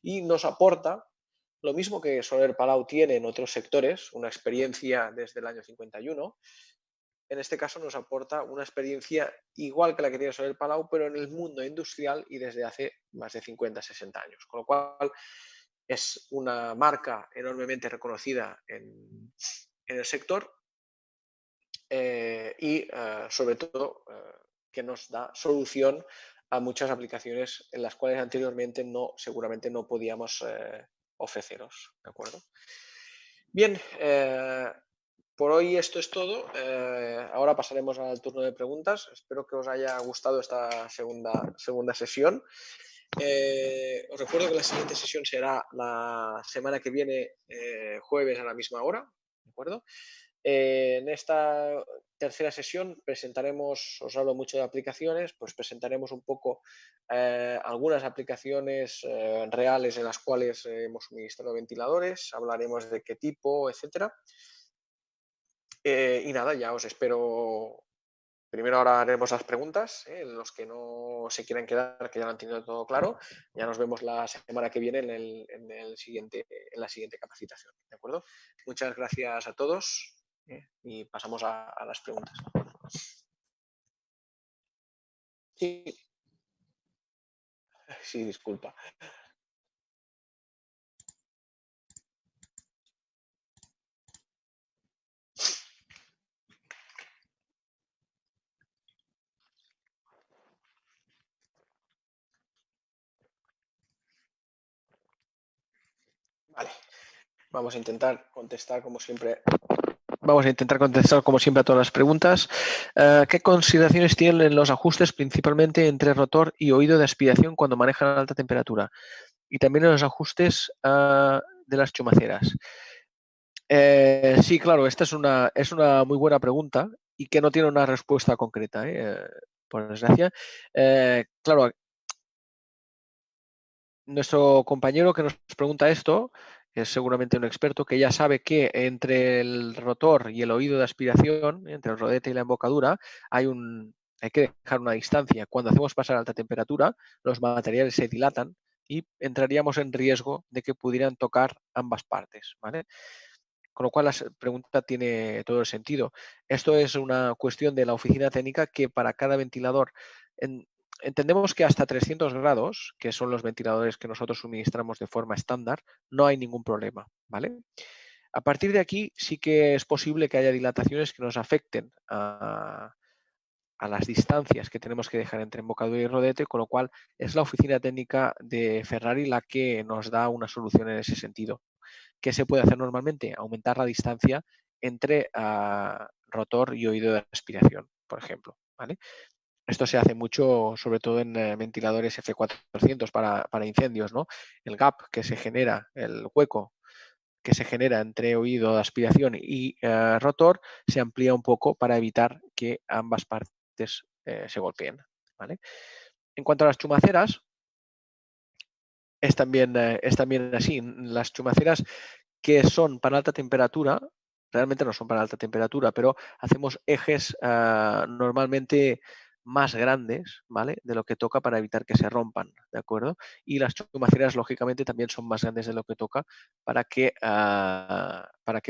Y nos aporta lo mismo que Soler Palau tiene en otros sectores, una experiencia desde el año 51, en este caso nos aporta una experiencia igual que la que tiene Soler Palau, pero en el mundo industrial y desde hace más de 50, 60 años. Con lo cual es una marca enormemente reconocida en el sector y sobre todo que nos da solución a muchas aplicaciones en las cuales anteriormente seguramente no podíamos ofreceros, ¿de acuerdo? Bien, por hoy esto es todo. Ahora pasaremos al turno de preguntas. Espero que os haya gustado esta segunda sesión. Os recuerdo que la siguiente sesión será la semana que viene, jueves a la misma hora, ¿de acuerdo? En esta tercera sesión presentaremos, os hablo mucho de aplicaciones, pues presentaremos un poco algunas aplicaciones reales en las cuales hemos suministrado ventiladores, hablaremos de qué tipo, etcétera. Y nada, ya os espero. Primero ahora haremos las preguntas, los que no se quieran quedar, que ya lo han tenido todo claro. Ya nos vemos la semana que viene en la siguiente capacitación, ¿de acuerdo? Muchas gracias a todos y pasamos a las preguntas. Sí, sí, disculpa. Vale, vamos a intentar contestar como siempre. Vamos a intentar contestar como siempre a todas las preguntas. ¿Qué consideraciones tienen los ajustes principalmente entre rotor y oído de aspiración cuando manejan a alta temperatura? Y también los ajustes de las chumaceras. Sí, claro, esta es una muy buena pregunta y que no tiene una respuesta concreta, por desgracia. Claro, nuestro compañero que nos pregunta esto es seguramente un experto que ya sabe que entre el rotor y el oído de aspiración, entre el rodete y la embocadura, hay que dejar una distancia. Cuando hacemos pasar a alta temperatura, los materiales se dilatan y entraríamos en riesgo de que pudieran tocar ambas partes, ¿vale? Con lo cual la pregunta tiene todo el sentido. Esto es una cuestión de la oficina técnica que para cada ventilador entendemos que hasta 300 grados, que son los ventiladores que nosotros suministramos de forma estándar, no hay ningún problema, ¿vale? A partir de aquí sí que es posible que haya dilataciones que nos afecten a las distancias que tenemos que dejar entre embocadura y rodete, con lo cual es la oficina técnica de Ferrari la que nos da una solución en ese sentido. ¿Qué se puede hacer normalmente? Aumentar la distancia entre rotor y oído de aspiración, por ejemplo, ¿vale? Esto se hace mucho, sobre todo en ventiladores F400 para incendios, ¿no? El gap que se genera, el hueco que se genera entre oído de aspiración y rotor se amplía un poco para evitar que ambas partes se golpeen, ¿vale? En cuanto a las chumaceras, es también así. Las chumaceras que son para alta temperatura, realmente no son para alta temperatura, pero hacemos ejes normalmente más grandes, ¿vale? De lo que toca para evitar que se rompan, ¿de acuerdo? Y las chumaceras, lógicamente, también son más grandes de lo que toca para que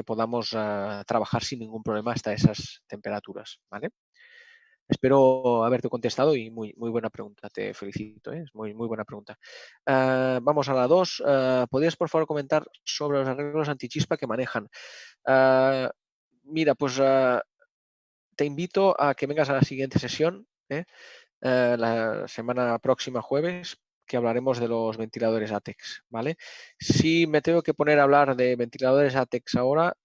podamos trabajar sin ningún problema hasta esas temperaturas, ¿vale? Espero haberte contestado y muy, muy buena pregunta, te felicito, es muy, muy buena pregunta. Vamos a la 2. ¿Podrías, por favor, comentar sobre los arreglos antichispa que manejan? Mira, pues te invito a que vengas a la siguiente sesión, la semana próxima jueves, que hablaremos de los ventiladores ATEX, ¿vale? Si me tengo que poner a hablar de ventiladores ATEX ahora,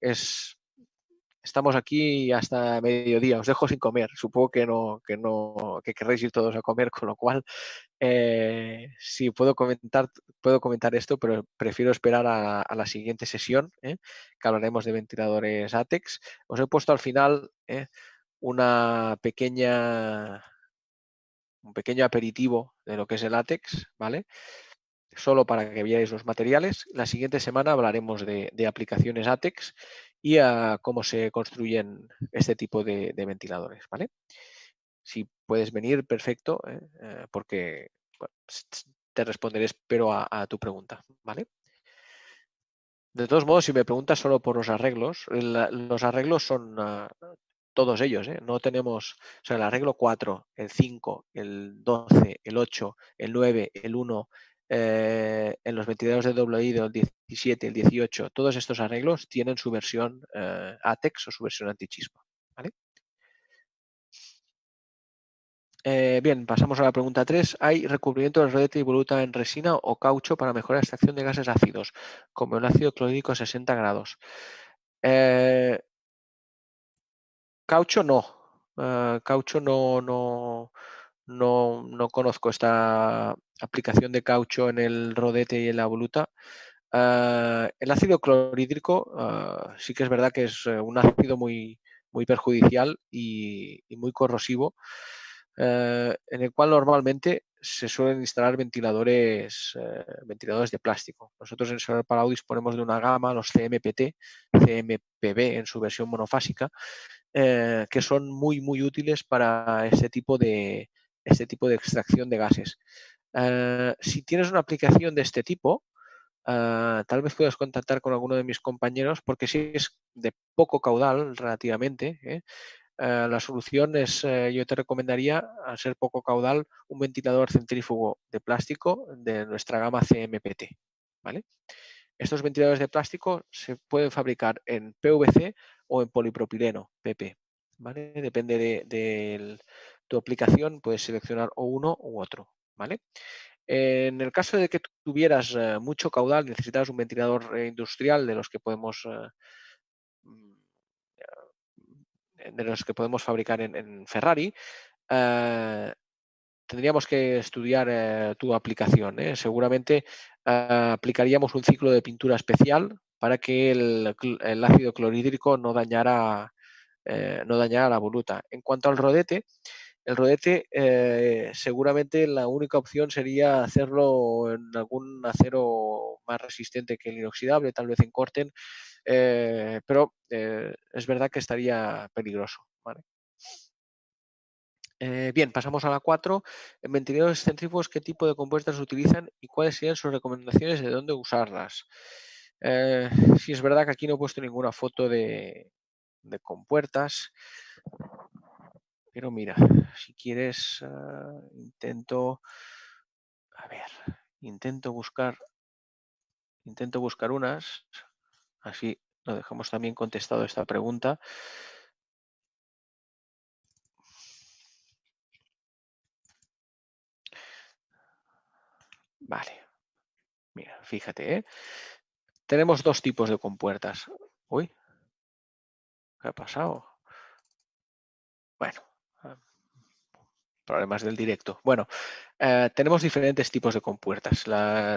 estamos aquí hasta mediodía, os dejo sin comer. Supongo que querréis ir todos a comer, con lo cual sí puedo comentar esto, pero prefiero esperar a la siguiente sesión, que hablaremos de ventiladores ATEX. Os he puesto al final un pequeño aperitivo de lo que es el ATEX, ¿vale? Solo para que veáis los materiales. La siguiente semana hablaremos de aplicaciones ATEX y a cómo se construyen este tipo de ventiladores, ¿vale? Si puedes venir, perfecto, porque bueno, te responderé, espero, a tu pregunta, ¿vale? De todos modos, si me preguntas solo por los arreglos son todos ellos, no tenemos, o sea, el arreglo 4, el 5, el 12, el 8, el 9, el 1, en los ventiladores de doble oído, el 17, el 18, todos estos arreglos tienen su versión ATEX o su versión antichispa, ¿vale? Bien, pasamos a la pregunta 3. ¿Hay recubrimiento del rodete y voluta en resina o caucho para mejorar la extracción de gases ácidos, como el ácido clorhídrico a 60 grados? Caucho no. Caucho no conozco esta aplicación de caucho en el rodete y en la voluta. El ácido clorhídrico sí que es verdad que es un ácido muy, muy perjudicial y muy corrosivo, en el cual normalmente se suelen instalar ventiladores de plástico. Nosotros en Solar Palau disponemos de una gama, los CMPT, CMPB en su versión monofásica, que son muy, muy útiles para este tipo de extracción de gases. Si tienes una aplicación de este tipo, tal vez puedas contactar con alguno de mis compañeros, porque si es de poco caudal relativamente, la solución es, yo te recomendaría, al ser poco caudal, un ventilador centrífugo de plástico de nuestra gama CMPT, ¿vale? Estos ventiladores de plástico se pueden fabricar en PVC o en polipropileno, PP, ¿vale? Depende de tu aplicación, puedes seleccionar o uno u otro, ¿vale? En el caso de que tuvieras mucho caudal, necesitas un ventilador industrial de los que podemos fabricar en Ferrari, tendríamos que estudiar tu aplicación. Seguramente aplicaríamos un ciclo de pintura especial para que el ácido clorhídrico no dañara la voluta. En cuanto al rodete, el rodete seguramente la única opción sería hacerlo en algún acero más resistente que el inoxidable, tal vez en Corten, pero es verdad que estaría peligroso, ¿vale? Bien, pasamos a la 4. En ventiladores centrífugos, ¿qué tipo de compuertas se utilizan y cuáles serían sus recomendaciones de dónde usarlas? Sí, es verdad que aquí no he puesto ninguna foto de compuertas, pero mira, si quieres, intento buscar unas, así lo dejamos también contestado esta pregunta. Vale, mira, fíjate, tenemos dos tipos de compuertas. Uy, ¿qué ha pasado? Bueno, problemas del directo. Bueno, tenemos diferentes tipos de compuertas.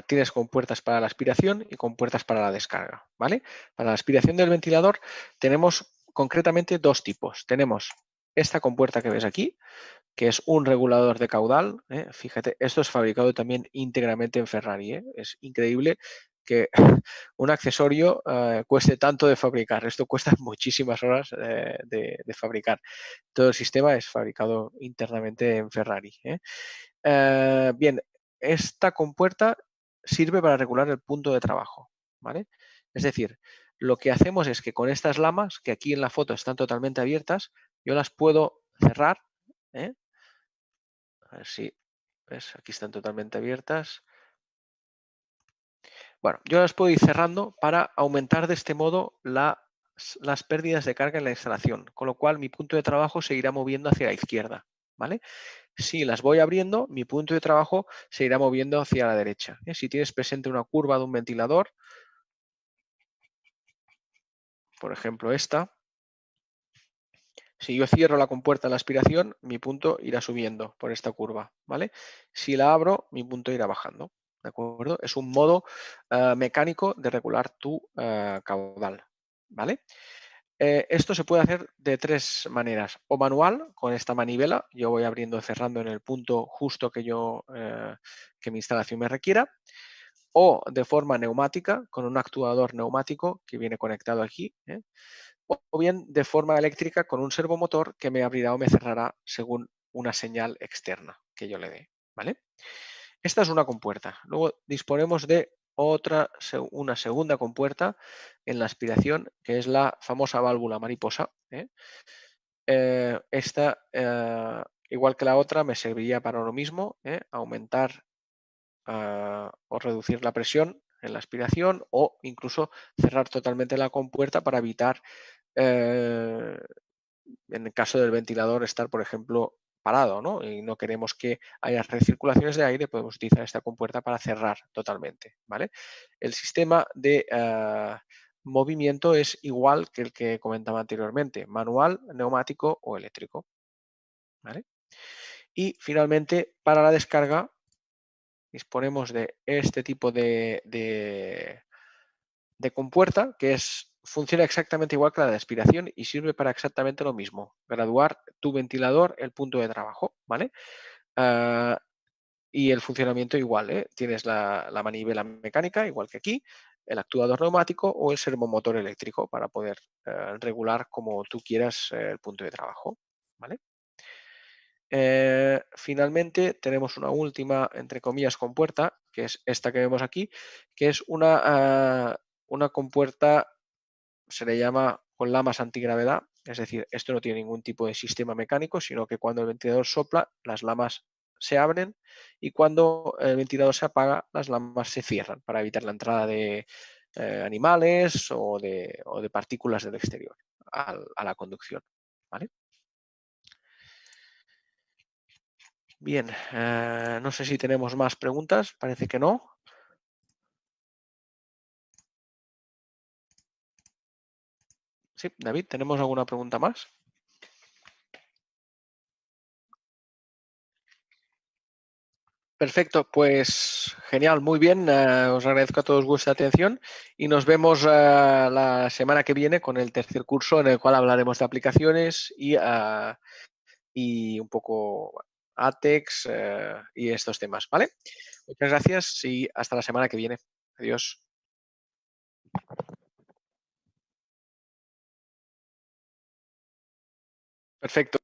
Tienes compuertas para la aspiración y compuertas para la descarga, ¿vale? Para la aspiración del ventilador tenemos concretamente dos tipos. Tenemos esta compuerta que ves aquí, que es un regulador de caudal. Fíjate, esto es fabricado también íntegramente en Ferrari. Es increíble que un accesorio cueste tanto de fabricar. Esto cuesta muchísimas horas de fabricar. Todo el sistema es fabricado internamente en Ferrari. Bien, esta compuerta sirve para regular el punto de trabajo, ¿vale? Es decir, lo que hacemos es que con estas lamas, que aquí en la foto están totalmente abiertas, yo las puedo cerrar. A ver si ves, aquí están totalmente abiertas. Bueno, yo las puedo ir cerrando para aumentar de este modo las pérdidas de carga en la instalación, con lo cual mi punto de trabajo se irá moviendo hacia la izquierda, ¿vale? Si las voy abriendo, mi punto de trabajo se irá moviendo hacia la derecha. Si tienes presente una curva de un ventilador, por ejemplo esta, si yo cierro la compuerta de la aspiración, mi punto irá subiendo por esta curva, ¿vale? Si la abro, mi punto irá bajando, ¿de acuerdo? Es un modo mecánico de regular tu caudal, ¿vale? Esto se puede hacer de tres maneras. O manual, con esta manivela, yo voy abriendo y cerrando en el punto justo que que mi instalación me requiera. O de forma neumática, con un actuador neumático que viene conectado aquí. O bien de forma eléctrica con un servomotor que me abrirá o me cerrará según una señal externa que yo le dé, ¿vale? Esta es una compuerta. Luego disponemos de una segunda compuerta en la aspiración, que es la famosa válvula mariposa. Esta, igual que la otra, me serviría para lo mismo, aumentar o reducir la presión en la aspiración o incluso cerrar totalmente la compuerta para evitar, en el caso del ventilador, estar, por ejemplo, parado, ¿no? Y no queremos que haya recirculaciones de aire, podemos utilizar esta compuerta para cerrar totalmente, ¿vale? El sistema de movimiento es igual que el que comentaba anteriormente, manual, neumático o eléctrico, ¿vale? Y finalmente, para la descarga, disponemos de este tipo de compuerta que funciona exactamente igual que la de aspiración y sirve para exactamente lo mismo, graduar tu ventilador, el punto de trabajo, ¿vale? Y el funcionamiento igual, ¿eh? Tienes la manivela mecánica, igual que aquí, el actuador neumático o el servomotor eléctrico para poder regular como tú quieras el punto de trabajo, ¿vale? Finalmente tenemos una última, entre comillas, compuerta, que es esta que vemos aquí, que es una compuerta, se le llama con lamas antigravedad, es decir, esto no tiene ningún tipo de sistema mecánico, sino que cuando el ventilador sopla, las lamas se abren y cuando el ventilador se apaga, las lamas se cierran para evitar la entrada de animales o de partículas del exterior a la conducción, ¿vale? Bien, no sé si tenemos más preguntas, parece que no. Sí, David, ¿tenemos alguna pregunta más? Perfecto, pues genial, muy bien. Os agradezco a todos vuestra atención y nos vemos la semana que viene con el tercer curso en el cual hablaremos de aplicaciones y un poco ATEX y estos temas, ¿vale? Muchas gracias y hasta la semana que viene. Adiós. Perfecto.